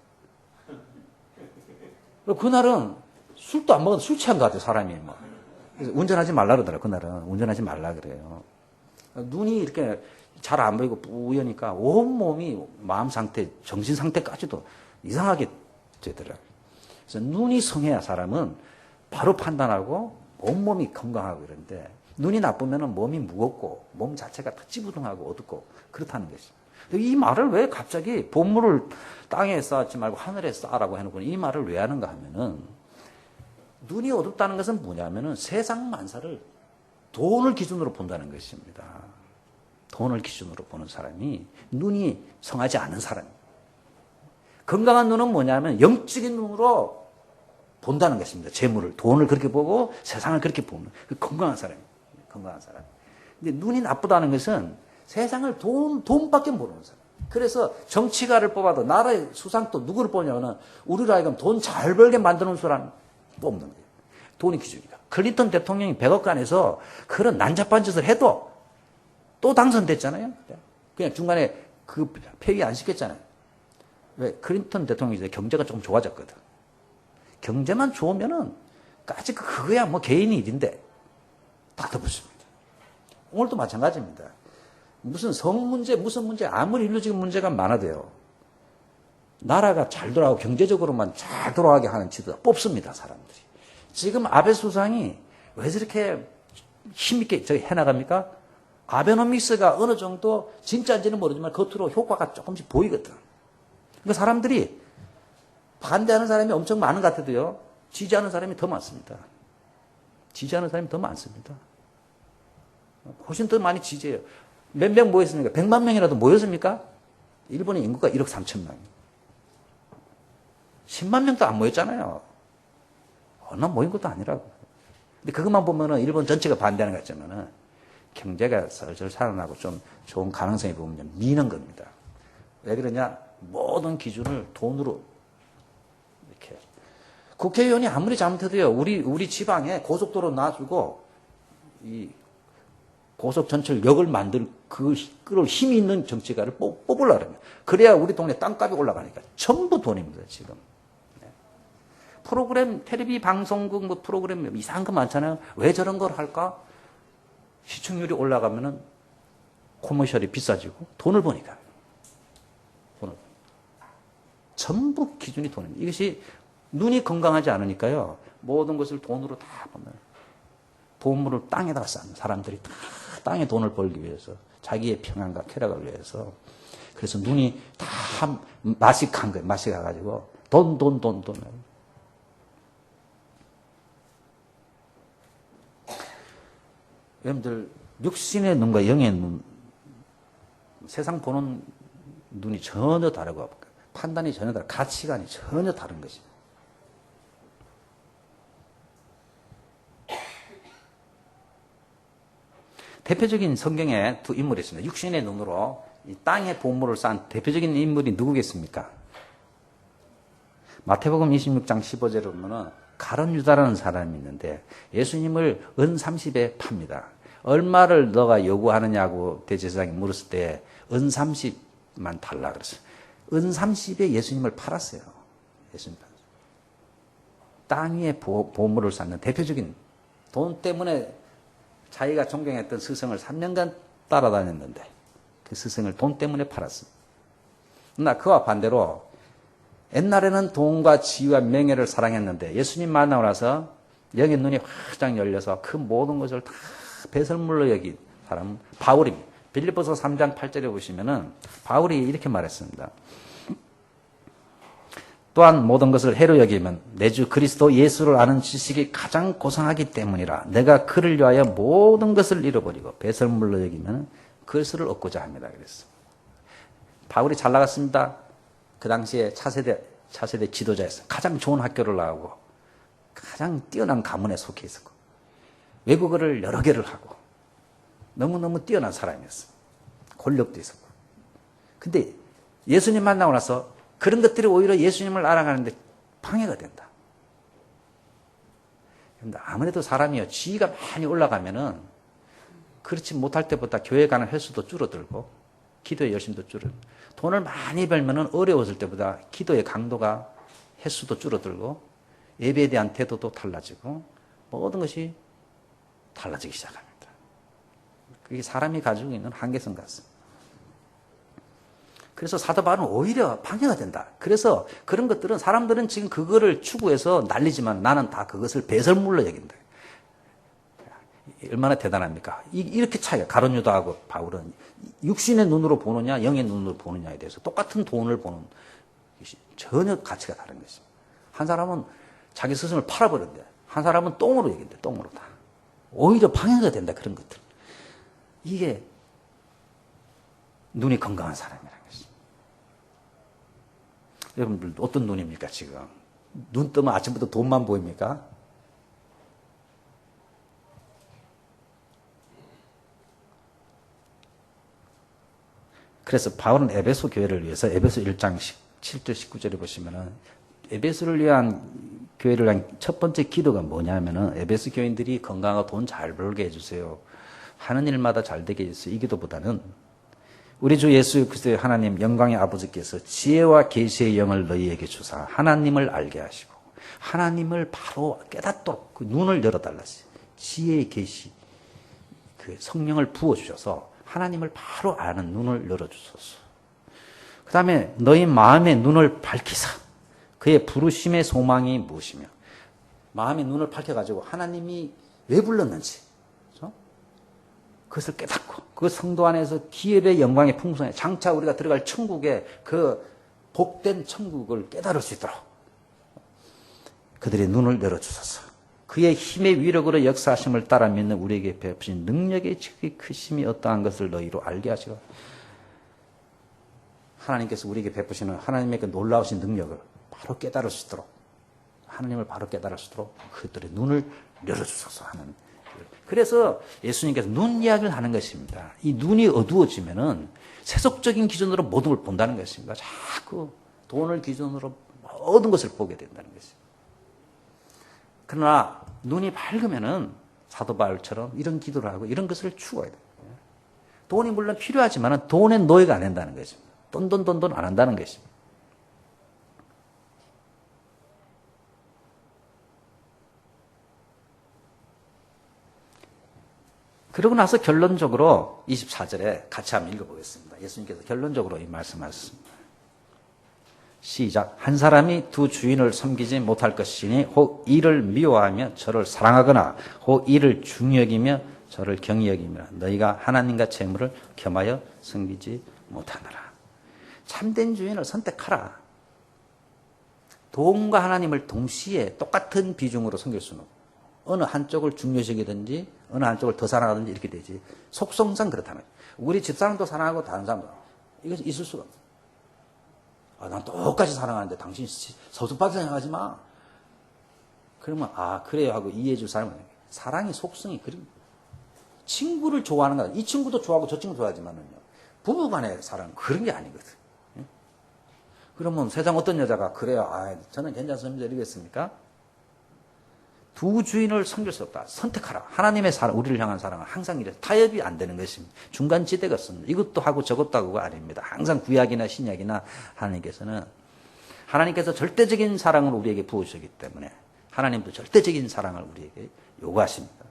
그날은 술도 안 먹어도 술 취한 것 같아요, 사람이. 뭐. 그래서 운전하지 말라 그러더라고요, 그날은. 운전하지 말라 그래요. 눈이 이렇게 잘 안 보이고 뿌여니까 온몸이 마음 상태, 정신 상태까지도 이상하게 되더라고요. 그래서 눈이 성해야 사람은 바로 판단하고 온몸이 건강하고 이런데 눈이 나쁘면 몸이 무겁고 몸 자체가 찌부둥하고 어둡고 그렇다는 것입니다. 이 말을 왜 갑자기 보물을 땅에 쌓지 말고 하늘에 쌓으라고 해놓고 이 말을 왜 하는가 하면은 눈이 어둡다는 것은 뭐냐면은 세상 만사를 돈을 기준으로 본다는 것입니다. 돈을 기준으로 보는 사람이 눈이 성하지 않은 사람입니다. 건강한 눈은 뭐냐면 영적인 눈으로 본다는 것입니다. 재물을, 돈을 그렇게 보고 세상을 그렇게 보는 건강한 사람입니다. 건강한 사람. 근데 눈이 나쁘다는 것은 세상을 돈밖에 모르는 사람. 그래서 정치가를 뽑아도 나라의 수상 또 누구를 뽑냐면 우리로 하여금 돈 잘 벌게 만드는 사람 뽑는 거예요. 돈이 기준이다. 클린턴 대통령이 100억 안에서 그런 난잡한 짓을 해도 또 당선됐잖아요. 그냥 중간에 그 폐위 안 시켰잖아요. 왜? 클린턴 대통령이 이제 경제가 조금 좋아졌거든. 경제만 좋으면은 까짓 그거야 뭐 개인 일인데 다 덮었습니다. 오늘도 마찬가지입니다. 무슨 성 문제, 무슨 문제, 아무리 인류적인 문제가 많아도요. 나라가 잘 돌아가고 경제적으로만 잘 돌아가게 하는 지도 뽑습니다, 사람들이. 지금 아베 수상이 왜 저렇게 힘있게 해나갑니까? 아베노믹스가 어느 정도 진짜인지는 모르지만 겉으로 효과가 조금씩 보이거든. 그러니까 사람들이 반대하는 사람이 엄청 많은 것 같아도요. 지지하는 사람이 더 많습니다. 지지하는 사람이 더 많습니다. 훨씬 더 많이 지지해요. 몇 명 모였습니까? 100만 명이라도 모였습니까? 일본의 인구가 1억 3천 명. 10만 명도 안 모였잖아요. 얼마 모인 것도 아니라고. 근데 그것만 보면은 일본 전체가 반대하는 것 같지만은 경제가 슬슬 살아나고 좀 좋은 가능성이 보면 미는 겁니다. 왜 그러냐? 모든 기준을 돈으로 이렇게. 국회의원이 아무리 잘못해도요, 우리 지방에 고속도로 놔주고 이 고속 전철역을 만들 그걸 힘이 있는 정치가를 뽑으려고 합니다. 그래야 우리 동네 땅값이 올라가니까. 전부 돈입니다, 지금. 네. 프로그램, 텔레비 방송국 뭐 프로그램 이상한 거 많잖아요. 왜 저런 걸 할까? 시청률이 올라가면은 코머셜이 비싸지고 돈을 버니까. 돈을. 전부 기준이 돈입니다. 이것이 눈이 건강하지 않으니까요. 모든 것을 돈으로 다 보면 보물을 땅에다가 쌓는 사람들이 다 땅에 돈을 벌기 위해서 자기의 평안과 쾌락을 위해서 그래서 눈이 다 마식한 거예요. 마식해가지고 돈. 여러분들 육신의 눈과 영의 눈 세상 보는 눈이 전혀 다르고 판단이 전혀 다르고 가치관이 전혀 다른 것입니다. 대표적인 성경에 두 인물이 있습니다. 육신의 눈으로 이 땅에 보물을 쌓은 대표적인 인물이 누구겠습니까? 마태복음 26장 15절에 보면은 가룟 유다라는 사람이 있는데 예수님을 은 30에 팝니다. 얼마를 너가 요구하느냐고 대제사장이 물었을 때 은 30만 달라 그랬어요. 은 30에 예수님을 팔았어요. 예수님 팔았어요. 땅 위에 보물을 쌓는 대표적인 돈 때문에 자기가 존경했던 스승을 3년간 따라다녔는데 그 스승을 돈 때문에 팔았습니다. 그러나 그와 반대로 옛날에는 돈과 지위와 명예를 사랑했는데 예수님 만나고 나서 영의 눈이 활짝 열려서 그 모든 것을 다 배설물로 여긴 사람은 바울입니다. 빌립보서 3장 8절에 보시면은 바울이 이렇게 말했습니다. 또한 모든 것을 해로 여기면 내 주 그리스도 예수를 아는 지식이 가장 고상하기 때문이라 내가 그를 위하여 모든 것을 잃어버리고 배설물로 여기면 그리스도를 얻고자 합니다. 그랬어. 바울이 잘 나갔습니다. 그 당시에 차세대 지도자였어요. 가장 좋은 학교를 나오고 가장 뛰어난 가문에 속해 있었고 외국어를 여러 개를 하고 너무너무 뛰어난 사람이었어요. 권력도 있었고. 근데 예수님 만나고 나서 그런 것들이 오히려 예수님을 알아가는데 방해가 된다. 아무래도 사람이요, 지위가 많이 올라가면은 그렇지 못할 때보다 교회 가는 횟수도 줄어들고 기도의 열심도 줄어들고 돈을 많이 벌면은 어려웠을 때보다 기도의 강도가 횟수도 줄어들고 예배에 대한 태도도 달라지고 모든 것이 달라지기 시작합니다. 그게 사람이 가지고 있는 한계성 같습니다. 그래서 사도 바울은 오히려 방해가 된다. 그래서 그런 것들은 사람들은 지금 그거를 추구해서 난리지만 나는 다 그것을 배설물로 여긴다. 얼마나 대단합니까? 이렇게 차이가 가룟 유다하고 바울은 육신의 눈으로 보느냐 영의 눈으로 보느냐에 대해서 똑같은 돈을 보는 것이 전혀 가치가 다른 것입니다. 한 사람은 자기 스승을 팔아버린대. 한 사람은 똥으로 얘기한대. 똥으로 다. 오히려 방해가 된다. 그런 것들. 이게 눈이 건강한 사람이라는 것입니다. 여러분들 어떤 눈입니까 지금? 눈 뜨면 아침부터 돈만 보입니까? 그래서 바울은 에베소 교회를 위해서 에베소 1장 7절 19절에 보시면은 에베소를 위한 교회를 위한 첫 번째 기도가 뭐냐면은 에베소 교인들이 건강하고 돈 잘 벌게 해주세요. 하는 일마다 잘 되게 해주세요. 이 기도보다는 우리 주 예수 그리스도의 하나님 영광의 아버지께서 지혜와 계시의 영을 너희에게 주사 하나님을 알게 하시고 하나님을 바로 깨닫도록 그 눈을 열어달라시. 지혜의 계시 그 성령을 부어주셔서 하나님을 바로 아는 눈을 열어주소서. 그 다음에 너희 마음의 눈을 밝히사 그의 부르심의 소망이 무엇이며 마음의 눈을 밝혀가지고 하나님이 왜 불렀는지 그렇죠? 그것을 깨닫고 그 성도 안에서 기업의 영광의 풍성에 장차 우리가 들어갈 천국에 그 복된 천국을 깨달을 수 있도록 그들의 눈을 열어주소서. 그의 힘의 위력으로 역사하심을 따라 믿는 우리에게 베푸신 능력의 지극히 크심이 어떠한 것을 너희로 알게 하시고 하나님께서 우리에게 베푸시는 하나님의 그 놀라우신 능력을 바로 깨달을 수 있도록 하나님을 바로 깨달을 수 있도록 그들의 눈을 열어주소서 하는. 그래서 예수님께서 눈 이야기를 하는 것입니다. 이 눈이 어두워지면은 세속적인 기준으로 모든 걸 본다는 것입니다. 자꾸 돈을 기준으로 모든 것을 보게 된다는 것입니다. 그러나 눈이 밝으면은 사도 바울처럼 이런 기도를 하고 이런 것을 추구해야 돼요. 돈이 물론 필요하지만 돈에 노예가 안 된다는 것입니다. 돈 안 한다는 것입니다. 그러고 나서 결론적으로 24절에 같이 한번 읽어보겠습니다. 예수님께서 결론적으로 이 말씀하셨습니다. 시작. 한 사람이 두 주인을 섬기지 못할 것이니 혹 이를 미워하며 저를 사랑하거나 혹 이를 중히 여기며 저를 경히 여기며 너희가 하나님과 재물을 겸하여 섬기지 못하느라. 참된 주인을 선택하라. 돈과 하나님을 동시에 똑같은 비중으로 섬길 수는 없고 어느 한쪽을 중요시하든지 어느 한쪽을 더 사랑하든지 이렇게 되지. 속성상 그렇다는 거예요. 우리 집사람도 사랑하고 다른 사람도 이것이 있을 수가 없어요. 난 똑같이 사랑하는데 당신이 섭섭하게 생각하지 마. 그러면 그래요 하고 이해해 줄 사람은 사랑의 속성이 그런 친구를 좋아하는 거야. 이 친구도 좋아하고 저 친구도 좋아하지만은요. 부부간의 사랑은 그런 게 아니거든. 그러면 세상 어떤 여자가 그래요. 저는 괜찮습니다. 이러겠습니까? 두 주인을 섬길 수 없다. 선택하라. 하나님의 사랑, 우리를 향한 사랑은 항상 이래 타협이 안 되는 것입니다. 중간지대가 없습니다. 이것도 하고 저것도 하고가 아닙니다. 항상 구약이나 신약이나 하나님께서 절대적인 사랑을 우리에게 부어주셨기 때문에 하나님도 절대적인 사랑을 우리에게 요구하십니다.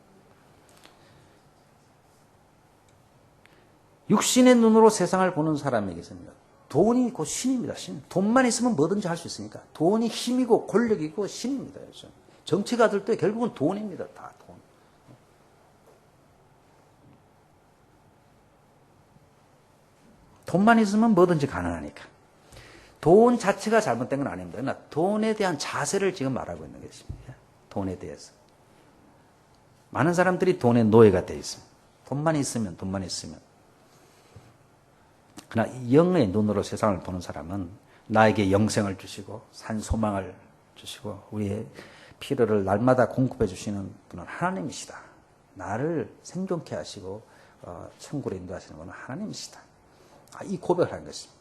육신의 눈으로 세상을 보는 사람에게서는요. 돈이 곧 신입니다. 신. 돈만 있으면 뭐든지 할 수 있으니까. 돈이 힘이고 권력이고 신입니다. 그렇죠? 정치가들도 결국은 돈입니다. 다 돈. 돈만 있으면 뭐든지 가능하니까. 돈 자체가 잘못된 건 아닙니다. 그러나 돈에 대한 자세를 지금 말하고 있는 것입니다. 돈에 대해서. 많은 사람들이 돈의 노예가 되어 있습니다. 돈만 있으면. 그러나 영의 눈으로 세상을 보는 사람은 나에게 영생을 주시고 산 소망을 주시고 우리의 필요를 날마다 공급해 주시는 분은 하나님이시다. 나를 생존케 하시고 천국으로 인도하시는 분은 하나님이시다. 이 고백을 하는 것입니다.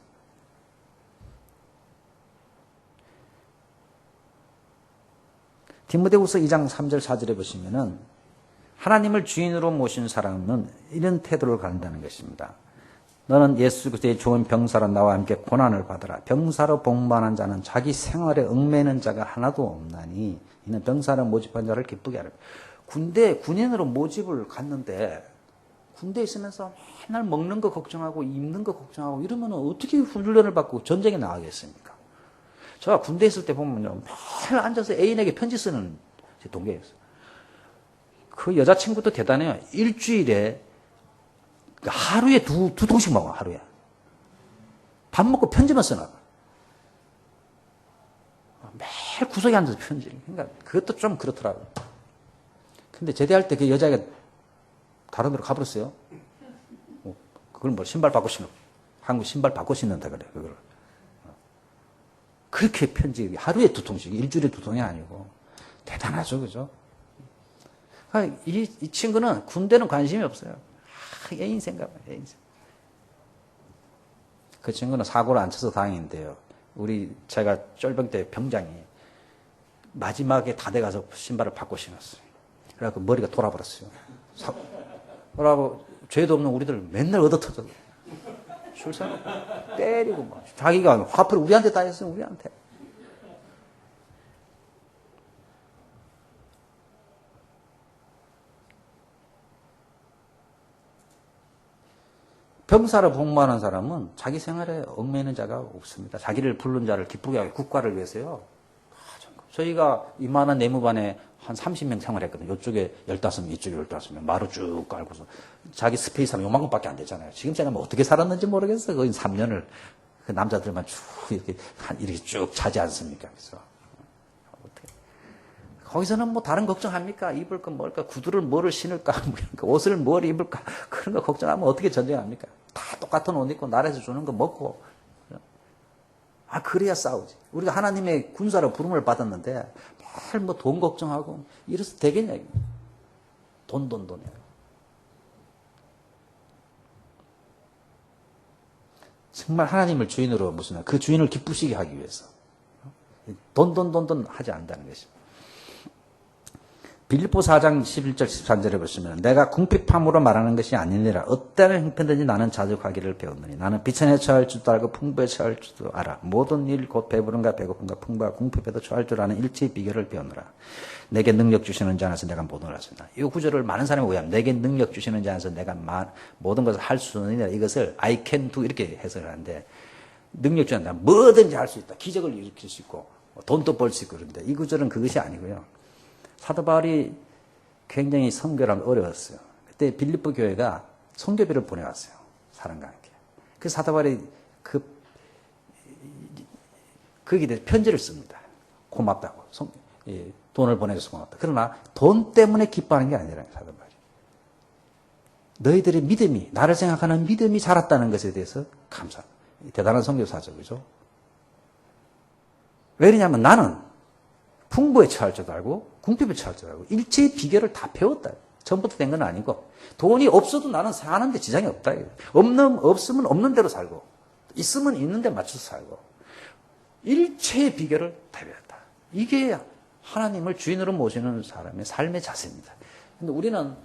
디모데후서 2장 3절 4절에 보시면은 하나님을 주인으로 모신 사람은 이런 태도를 갖는다는 것입니다. 너는 예수 그리스도의 좋은 병사로 나와 함께 고난을 받으라. 병사로 복무하는 자는 자기 생활에 얽매이는 자가 하나도 없나니 이는 병사로 모집한 자를 기쁘게 하라. 군인으로 모집을 갔는데 군대에 있으면서 맨날 먹는 거 걱정하고 입는 거 걱정하고 이러면 어떻게 훈련을 받고 전쟁에 나가겠습니까? 제가 군대에 있을 때 보면요. 매일 앉아서 애인에게 편지 쓰는 제 동기였어요. 그 여자친구도 대단해요. 일주일에 하루에 두 통씩 먹어, 하루에. 밥 먹고 편지만 써놔. 매일 구석에 앉아서 편지를. 그러니까 그것도 좀 그렇더라고요. 근데 제대할 때 그 여자애가 다른 데로 가버렸어요. 그걸 뭐 신발 바꿔 신어. 한국 신발 바꿔 신는다 그래, 그걸. 그렇게 편지, 하루에 두 통씩, 일주일에 두 통이 아니고. 대단하죠, 그죠? 그러니까 이 친구는 군대는 관심이 없어요. 애인 생각, 애인 생각. 그 친구는 사고를 안 쳐서 다행인데요. 제가 쫄병 때 병장이 마지막에 다대 가서 신발을 바꿔 신었어요. 그래갖고 머리가 돌아버렸어요. 그러고 죄도 없는 우리들 맨날 얻어터져. 출산 때리고 막. 자기가 화풀이 우리한테 다 했어요, 우리한테. 병사로 복무하는 사람은 자기 생활에 얽매이는 자가 없습니다. 자기를 부른 자를 기쁘게 하게 국가를 위해서요. 저희가 이만한 내무반에 한 30명 생활했거든요. 이쪽에 15명, 이쪽에 15명. 마루 쭉 깔고서. 자기 스페이스는 요만큼밖에 안 되잖아요. 지금 생각하면 어떻게 살았는지 모르겠어요. 거의 3년을. 그 남자들만 쭉 이렇게 쭉 자지 않습니까? 그래서. 어떻게. 거기서는 뭐 다른 걱정합니까? 입을 거 뭘까? 구두를 뭐를 신을까? 옷을 뭘 입을까? 그런 거 걱정하면 어떻게 전쟁합니까? 다 똑같은 옷 입고 나라에서 주는 거 먹고. 그래야 싸우지. 우리가 하나님의 군사로 부름을 받았는데, 뭘 뭐 돈 걱정하고, 이래서 되겠냐, 이거. 돈이야. 정말 하나님을 주인으로 무슨, 그 주인을 기쁘시게 하기 위해서. 돈 하지 않는다는 것입니다. 빌립보 4장 11절 13절에 보시면 내가 궁핍함으로 말하는 것이 아니니라 어떠한 형편든지 나는 자족하기를 배웠느니 나는 비천에 처할 줄도 알고 풍부에 처할 줄도 알아 모든 일 곧 배부른가 배고픈가 풍부와 궁핍에도 처할 줄 아는 일체의 비결을 배웠노라 내게 능력 주시는 자 안에서 내가 모든 걸 할 수 있다. 이 구절을 많은 사람이 오해합니다. 내게 능력 주시는 자 안에서 내가 모든 것을 할 수 있느니라 이것을 I can do 이렇게 해석을 하는데 능력 주는 자 뭐든지 할 수 있다. 기적을 일으킬 수 있고 돈도 벌 수 있고 그런데 이 구절은 그것이 아니고요. 사도 바울이 굉장히 선교를 어려웠어요. 그때 빌립보 교회가 선교비를 보내왔어요. 사람과 함께. 그 사도 바울이 거기에 대해서 편지를 씁니다. 고맙다고. 돈을 보내줘서 고맙다. 그러나 돈 때문에 기뻐하는 게 아니라 사도 바울이. 너희들의 믿음이, 나를 생각하는 믿음이 자랐다는 것에 대해서 감사합니다. 대단한 선교사죠. 그죠? 왜냐하면 나는 풍부에 처할 줄 알고 궁핍에 처할 줄 알고 일체의 비결을 다 배웠다. 처음부터 된 건 아니고 돈이 없어도 나는 사는데 지장이 없다. 없으면 없는 대로 살고 있으면 있는 데 맞춰서 살고 일체의 비결을 다 배웠다. 이게 하나님을 주인으로 모시는 사람의 삶의 자세입니다. 근데 우리는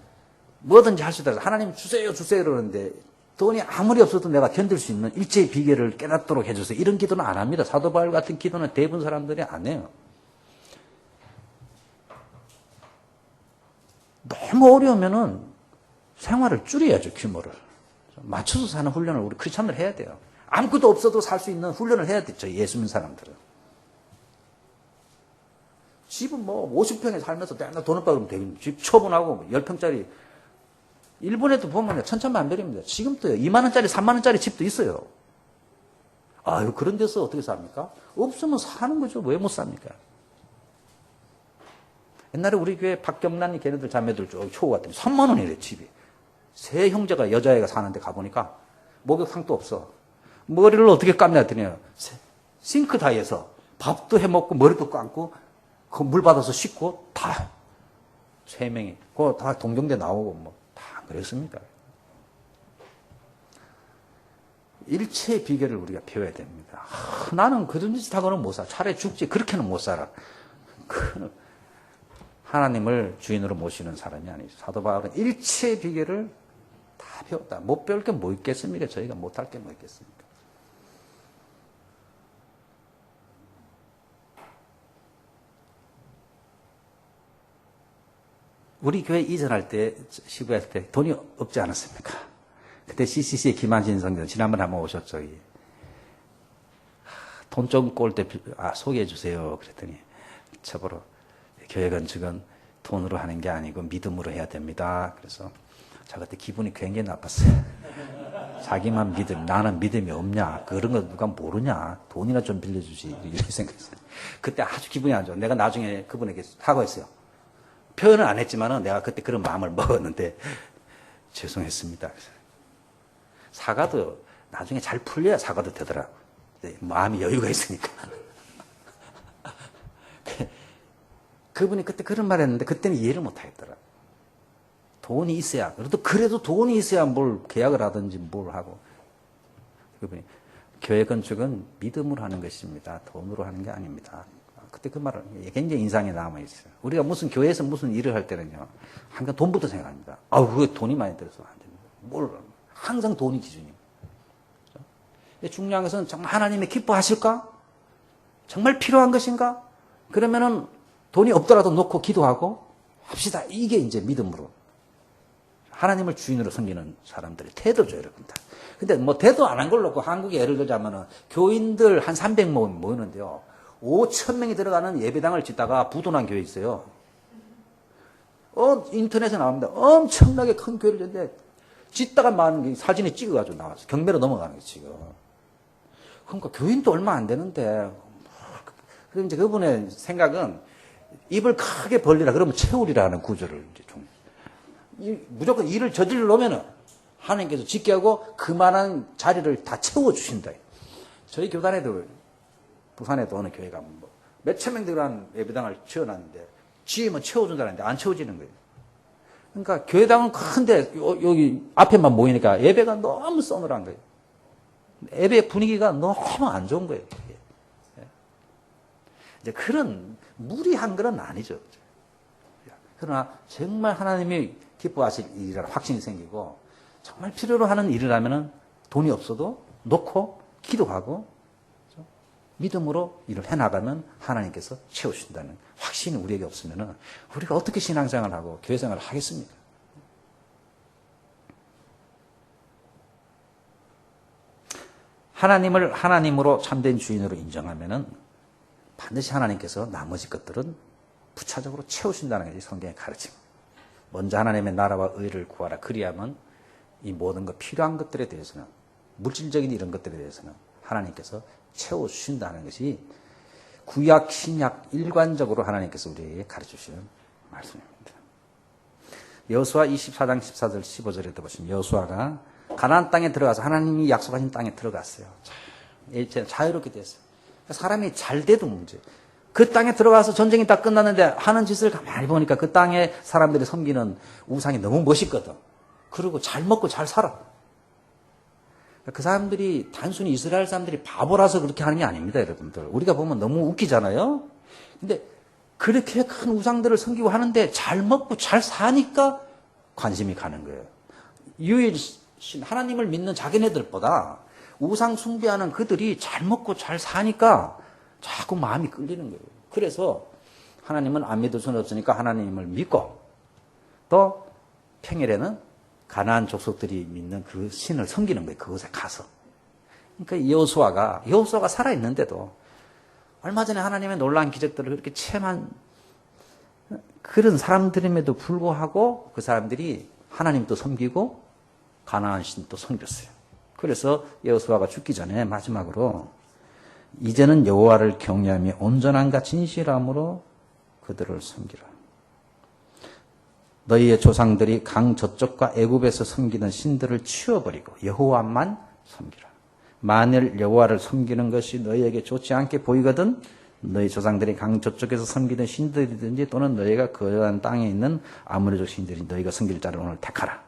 뭐든지 할 수 있다. 하나님 주세요 그러는데 돈이 아무리 없어도 내가 견딜 수 있는 일체의 비결을 깨닫도록 해주세요. 이런 기도는 안 합니다. 사도 바울 같은 기도는 대부분 사람들이 안 해요. 너무 어려우면은 생활을 줄여야죠, 규모를. 맞춰서 사는 훈련을 우리 크리스찬들 해야 돼요. 아무것도 없어도 살 수 있는 훈련을 해야 되죠, 예수 믿는 사람들은. 집은 뭐 50평에 살면서 맨날 돈을 받으면 되겠네. 집 처분하고 10평짜리. 일본에도 보면 천차만별입니다. 지금도요, 2만원짜리, 3만원짜리 집도 있어요. 아유, 그런 데서 어떻게 삽니까? 없으면 사는 거죠. 왜 못 삽니까? 옛날에 우리 교회 박경란이 걔네들 자매들 쭉 초고 갔더니 3만 원이래 집이. 세 형제가 여자애가 사는데 가보니까 목욕탕도 없어. 머리를 어떻게 감냐 했더니 싱크다이에서 밥도 해먹고 머리도 감고 그 물 받아서 씻고 다 세 명이 그거 다 동정대 나오고 뭐 다 그랬습니다. 일체의 비결을 우리가 배워야 됩니다. 나는 그런 짓 하고는 못 살아. 차라리 죽지. 그렇게는 못 살아. 하나님을 주인으로 모시는 사람이 아니죠. 사도 바울은 일체의 비결을 다 배웠다. 못 배울 게 뭐 있겠습니까? 저희가 못할 게 뭐 있겠습니까? 우리 교회 이전할 때, 시부에 할 때 돈이 없지 않았습니까? 그때 CCC의 김한진 성전, 지난번에 한번 오셨죠. 돈 좀 꼴 때 소개해 주세요. 그랬더니, 저보러 교회 건축은 돈으로 하는 게 아니고 믿음으로 해야 됩니다. 그래서 저 그때 기분이 굉장히 나빴어요. 자기만 믿음, 나는 믿음이 없냐? 그런 거 누가 모르냐? 돈이나 좀 빌려주지. 이렇게 생각했어요. 그때 아주 기분이 안 좋아. 내가 나중에 그분에게 사과했어요. 표현은 안 했지만은 내가 그때 그런 마음을 먹었는데 죄송했습니다. 사과도 나중에 잘 풀려야 사과도 되더라고. 마음이 여유가 있으니까. 그분이 그때 그런 말 했는데 그때는 이해를 못 하겠더라고. 돈이 있어야. 그래도 돈이 있어야 뭘 계약을 하든지 뭘 하고. 그분이 교회 건축은 믿음으로 하는 것입니다. 돈으로 하는 게 아닙니다. 그때 그 말은 굉장히 인상에 남아있어요. 우리가 무슨 교회에서 무슨 일을 할 때는요. 항상 돈부터 생각합니다. 그게 돈이 많이 들어서 안 됩니다. 항상 돈이 기준입니다. 근데 중요한 것은 정말 하나님이 기뻐하실까? 정말 필요한 것인가? 그러면은 돈이 없더라도 놓고 기도하고 합시다. 이게 이제 믿음으로. 하나님을 주인으로 섬기는 사람들의 태도죠, 여러분들. 근데 뭐 대도 안 한 걸 놓고 한국에 예를 들자면은 교인들 한 300명 모이는데요. 5,000명이 들어가는 예배당을 짓다가 부도난 교회 있어요. 인터넷에 나옵니다. 엄청나게 큰 교회를 짓는데 짓다가 많은 사진에 찍어가지고 나왔어요. 경매로 넘어가는 게 지금. 그러니까 교인도 얼마 안 되는데. 그럼 이제 그분의 생각은 입을 크게 벌리라 그러면 채우리라는 구조를 이제 좀. 무조건 일을 저질러 놓으면은 하나님께서 짓게 하고 그만한 자리를 다 채워주신다. 저희 교단에도 부산에도 어느 교회가 뭐 몇천 명 들어간 예배당을 채워놨는데 지으면 채워준다는데 안 채워지는 거예요. 그러니까 교회당은 큰데 여기 앞에만 모이니까 예배가 너무 서늘한 거예요. 예배 분위기가 너무 안 좋은 거예요. 이제 그런 무리한 건 아니죠. 그러나 정말 하나님이 기뻐하실 일이라는 확신이 생기고 정말 필요로 하는 일을 하면은 돈이 없어도 놓고 기도하고 믿음으로 일을 해나가면 하나님께서 채우신다는 확신이 우리에게 없으면은 우리가 어떻게 신앙생활을 하고 교회생활을 하겠습니까? 하나님을 하나님으로 참된 주인으로 인정하면은 반드시 하나님께서 나머지 것들은 부차적으로 채우신다는 것이 성경의 가르침입니다. 먼저 하나님의 나라와 의를 구하라. 그리하면 이 모든 것 필요한 것들에 대해서는 물질적인 이런 것들에 대해서는 하나님께서 채워주신다는 것이 구약 신약 일관적으로 하나님께서 우리에게 가르쳐주시는 말씀입니다. 여호수아 24장 14절 15절에 보시면 여호수아가 가나안 땅에 들어가서 하나님이 약속하신 땅에 들어갔어요. 이제 자유롭게 됐어요. 사람이 잘 돼도 문제. 그 땅에 들어가서 전쟁이 다 끝났는데 하는 짓을 가만히 보니까 그 땅에 사람들이 섬기는 우상이 너무 멋있거든. 그리고 잘 먹고 잘 살아. 그 사람들이 단순히 이스라엘 사람들이 바보라서 그렇게 하는 게 아닙니다, 여러분들. 우리가 보면 너무 웃기잖아요. 근데 그렇게 큰 우상들을 섬기고 하는데 잘 먹고 잘 사니까 관심이 가는 거예요. 유일신 하나님을 믿는 자기네들보다 우상 숭배하는 그들이 잘 먹고 잘 사니까 자꾸 마음이 끌리는 거예요. 그래서 하나님은 안 믿을 수는 없으니까 하나님을 믿고 또 평일에는 가나안 족속들이 믿는 그 신을 섬기는 거예요. 그곳에 가서. 그러니까 여호수아가 살아있는데도 얼마 전에 하나님의 놀라운 기적들을 그렇게 체험한 그런 사람들임에도 불구하고 그 사람들이 하나님도 섬기고 가나안 신도 섬겼어요. 그래서 여호수아가 죽기 전에 마지막으로 이제는 여호와를 경외하며 온전함과 진실함으로 그들을 섬기라. 너희의 조상들이 강 저쪽과 애굽에서 섬기는 신들을 치워버리고 여호와만 섬기라. 만일 여호와를 섬기는 것이 너희에게 좋지 않게 보이거든 너희 조상들이 강 저쪽에서 섬기는 신들이든지 또는 너희가 거주한 땅에 있는 아모리족 신들이 너희가 섬길 자를 오늘 택하라.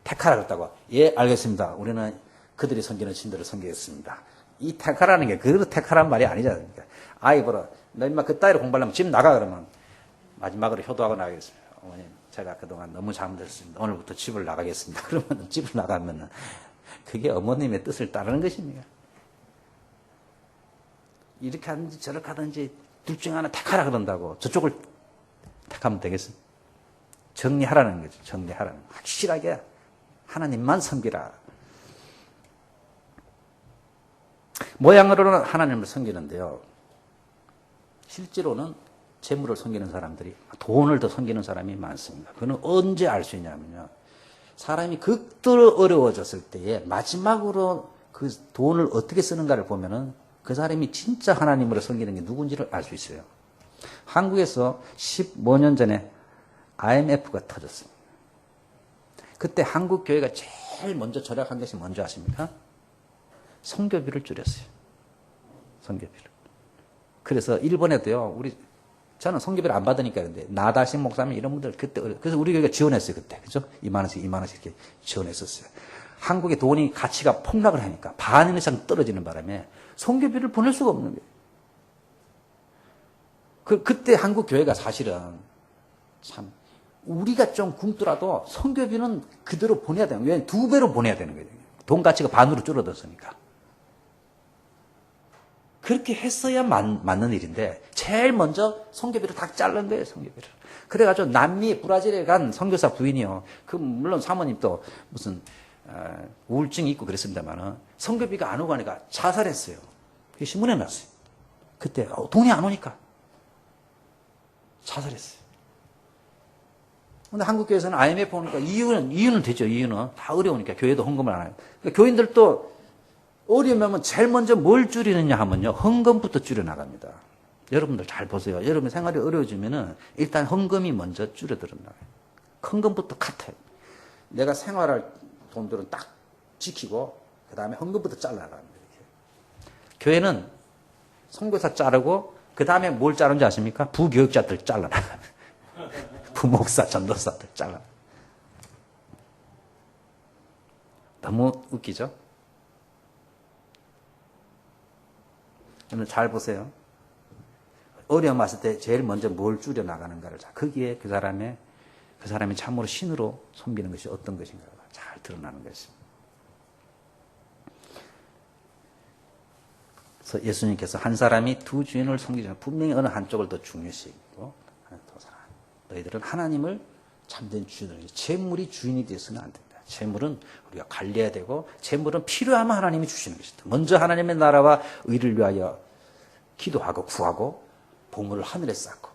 택하라 그랬다고. 예, 알겠습니다. 우리는 그들이 섬기는 신들을 섬기겠습니다. 이 택하라는 게 그대로 택하란 말이 아니잖아요. 아이 보라. 너 인마 그 따위로 공부하려면 집 나가 그러면 마지막으로 효도하고 나가겠습니다. 어머님, 제가 그동안 너무 잘못했습니다. 오늘부터 집을 나가겠습니다. 그러면 집을 나가면은 그게 어머님의 뜻을 따르는 것입니까? 이렇게 하든지 저렇게 하든지 둘 중 하나 택하라 그런다고 저쪽을 택하면 되겠습니까? 정리하라는 거죠. 정리하라는 거. 확실하게 하나님만 섬기라. 모양으로는 하나님을 섬기는데요. 실제로는 재물을 섬기는 사람들이, 돈을 더 섬기는 사람이 많습니다. 그는 언제 알 수 있냐면요. 사람이 극도로 어려워졌을 때에 마지막으로 그 돈을 어떻게 쓰는가를 보면은 그 사람이 진짜 하나님으로 섬기는 게 누군지를 알 수 있어요. 한국에서 15년 전에 IMF가 터졌습니다. 그때 한국 교회가 제일 먼저 절약한 것이 뭔지 아십니까? 선교비를 줄였어요. 선교비를. 그래서 일본에도요, 저는 선교비를 안 받으니까 그런데, 나다신 목사님 이런 분들 그때, 그래서 우리 교회가 지원했어요, 그때. 그죠? 2만 원씩, 2만 원씩 이렇게 지원했었어요. 한국의 돈이 가치가 폭락을 하니까 반 이상 떨어지는 바람에 선교비를 보낼 수가 없는 거예요. 그때 한국 교회가 사실은 참, 우리가 좀 굶더라도 선교비는 그대로 보내야 되는 거예요. 2배로 보내야 되는 거예요. 돈 가치가 반으로 줄어들었으니까. 그렇게 했어야 맞는 일인데 제일 먼저 선교비를 다 자른 거예요. 선교비를. 그래가지고 남미 브라질에 간 선교사 부인이요. 물론 사모님도 무슨 우울증이 있고 그랬습니다만은 선교비가 안 오고 하니까 자살했어요. 그게 신문에 났어요. 그때 돈이 안 오니까 자살했어요. 근데 한국교회에서는 IMF 오니까 이유는 되죠. 이유는 다 어려우니까 교회도 헌금을 안 해요. 그러니까 교인들도 어려우면 제일 먼저 뭘 줄이느냐 하면요. 헌금부터 줄여나갑니다. 여러분들 잘 보세요. 여러분 생활이 어려워지면은 일단 헌금이 먼저 줄어들어나가요. 헌금부터 카트해요. 내가 생활할 돈들은 딱 지키고 그 다음에 헌금부터 잘라나갑니다. 이렇게. 교회는 선교사 자르고 그 다음에 뭘 자르는지 아십니까? 부교육자들 잘라나가요. 부목사, 전도사들 잘라. 너무 웃기죠? 여러분 잘 보세요. 어려움 왔을 때 제일 먼저 뭘 줄여 나가는가를 거기에 그 사람이 참으로 신으로 섬기는 것이 어떤 것인가가 잘 드러나는 것입니다. 그래서 예수님께서 한 사람이 두 주인을 섬기지 분명히 어느 한쪽을 더 중요시 여기고 너희들은 하나님을 참된 주인으로 재물이 주인이 되어서는 안 된다. 재물은 우리가 관리해야 되고 재물은 필요하면 하나님이 주시는 것이다. 먼저 하나님의 나라와 의를 위하여 기도하고 구하고 보물을 하늘에 쌓고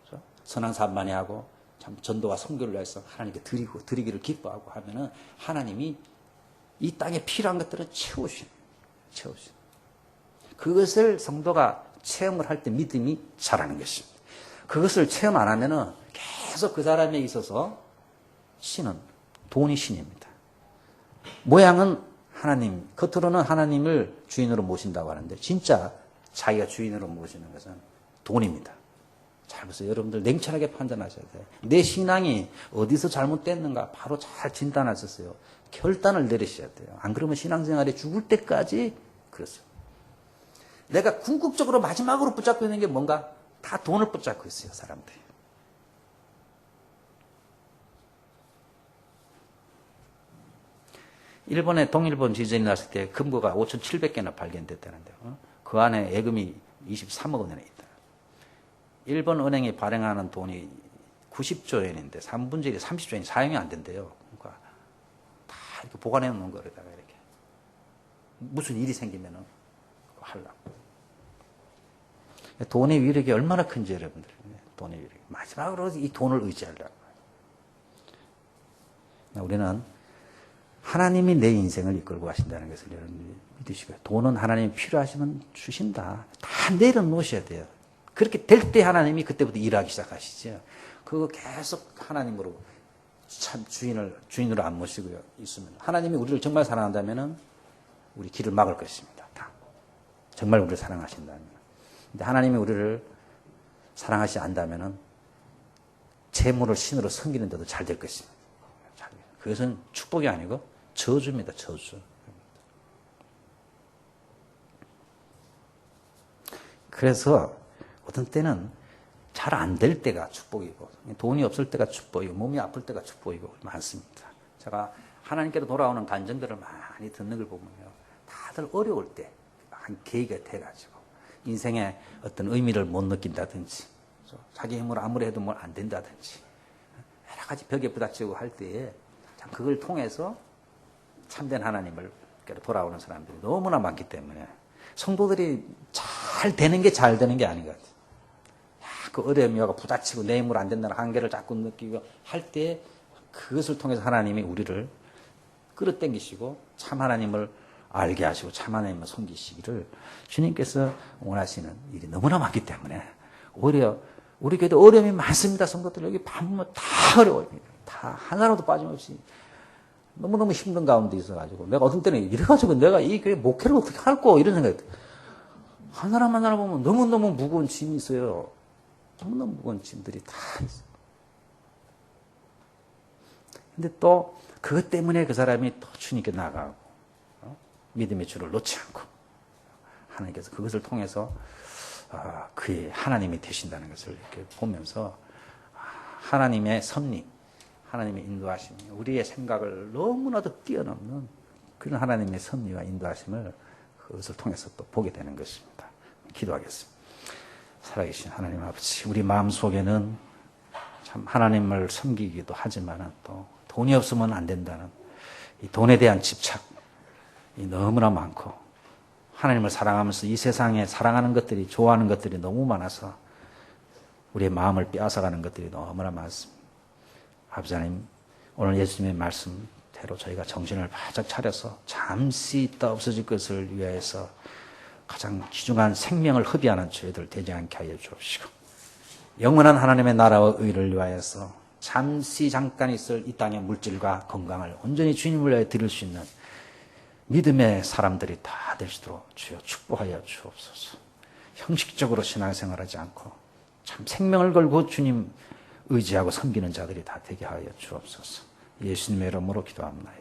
그렇죠? 선한 삶 많이 하고 참 전도와 선교를 위해서 하나님께 드리기를 기뻐하고 하면은 하나님이 이 땅에 필요한 것들을 채우시는. 그것을 성도가 체험을 할 때 믿음이 자라는 것입니다. 그것을 체험 안 하면은 계속 그 사람에 있어서 돈이 신입니다. 모양은 하나님, 겉으로는 하나님을 주인으로 모신다고 하는데 진짜 자기가 주인으로 모시는 것은 돈입니다. 잘 보세요. 여러분들 냉철하게 판단하셔야 돼요. 내 신앙이 어디서 잘못됐는가 바로 잘 진단하셨어요. 결단을 내리셔야 돼요. 안 그러면 신앙생활에 죽을 때까지 그렇습니다. 내가 궁극적으로 마지막으로 붙잡고 있는 게 뭔가? 다 돈을 붙잡고 있어요. 사람들이. 일본에 동일본 지진이 났을 때 금고가 5,700개나 발견됐다는데요. 그 안에 예금이 23억 원이나 있다. 일본 은행이 발행하는 돈이 90조 엔인데 3분의 1이 30조 엔이 사용이 안 된대요. 그러니까 다 이렇게 보관해 놓는 거에다가 이렇게 무슨 일이 생기면은 하려고. 돈의 위력이 얼마나 큰지 여러분들. 돈의 위력이. 마지막으로 이 돈을 의지하려고. 우리는 하나님이 내 인생을 이끌고 가신다는 것을 여러분들이 믿으시고요. 돈은 하나님이 필요하시면 주신다. 다 내려놓으셔야 돼요. 그렇게 될 때 하나님이 그때부터 일하기 시작하시죠. 그거 계속 하나님으로 참 주인으로 안 모시고요. 있으면. 하나님이 우리를 정말 사랑한다면 우리 길을 막을 것입니다. 다. 정말 우리를 사랑하신다면. 근데 하나님이 우리를 사랑하지 않다면 재물을 신으로 섬기는데도 잘 될 것입니다. 그것은 축복이 아니고 저주입니다. 저주. 그래서 어떤 때는 잘 안 될 때가 축복이고 돈이 없을 때가 축복이고 몸이 아플 때가 축복이고 많습니다. 제가 하나님께로 돌아오는 간증들을 많이 듣는 걸 보면요. 다들 어려울 때 한 계기가 돼가지고 인생에 어떤 의미를 못 느낀다든지 자기 힘으로 아무리 해도 뭘 안 된다든지 여러 가지 벽에 부닥치고 할 때에 참 그걸 통해서 참된 하나님을 돌아오는 사람들이 너무나 많기 때문에 성도들이 잘 되는 게 아닌 것 같아요. 자꾸 어려움이 와가 부딪히고 내 힘으로 안 된다는 한계를 자꾸 느끼고 할 때 그것을 통해서 하나님이 우리를 끌어당기시고 참 하나님을 알게 하시고 참 하나님을 섬기시기를 주님께서 원하시는 일이 너무나 많기 때문에 오히려 우리 교회도 어려움이 많습니다. 성도들 여기 밤은 다 어려워요. 다 하나라도 빠짐없이 너무너무 힘든 가운데 있어가지고 내가 어떤 때는 이래가지고 내가 이 교회 목회를 어떻게 할까 이런 생각이 들어요. 하나라 보면 너무너무 무거운 짐이 있어요. 너무너무 무거운 짐들이 다 있어요. 근데 또 그것 때문에 그 사람이 또 주님께 나가고 믿음의 줄을 놓지 않고 하나님께서 그것을 통해서 그의 하나님이 되신다는 것을 이렇게 보면서 하나님의 섭리, 하나님의 인도하심이 우리의 생각을 너무나도 뛰어넘는 그런 하나님의 섭리와 인도하심을 그것을 통해서 또 보게 되는 것입니다. 기도하겠습니다. 살아계신 하나님 아버지, 우리 마음속에는 참 하나님을 섬기기도 하지만 또 돈이 없으면 안 된다는 이 돈에 대한 집착이 너무나 많고 하나님을 사랑하면서 이 세상에 사랑하는 것들이 좋아하는 것들이 너무 많아서 우리의 마음을 빼앗아가는 것들이 너무나 많습니다. 아버지 하나님, 오늘 예수님의 말씀대로 저희가 정신을 바짝 차려서 잠시 있다 없어질 것을 위하여서 가장 귀중한 생명을 허비하는 죄들 되지 않게 하여 주옵시고 영원한 하나님의 나라와 의를 위하여서 잠시 잠깐 있을 이 땅의 물질과 건강을 온전히 주님을 위하여 드릴 수 있는 믿음의 사람들이 다 될 수 있도록 주여 축복하여 주옵소서. 형식적으로 신앙생활하지 않고 참 생명을 걸고 주님 의지하고 섬기는 자들이 다 되게 하여 주옵소서. 예수님의 이름으로 기도합니다.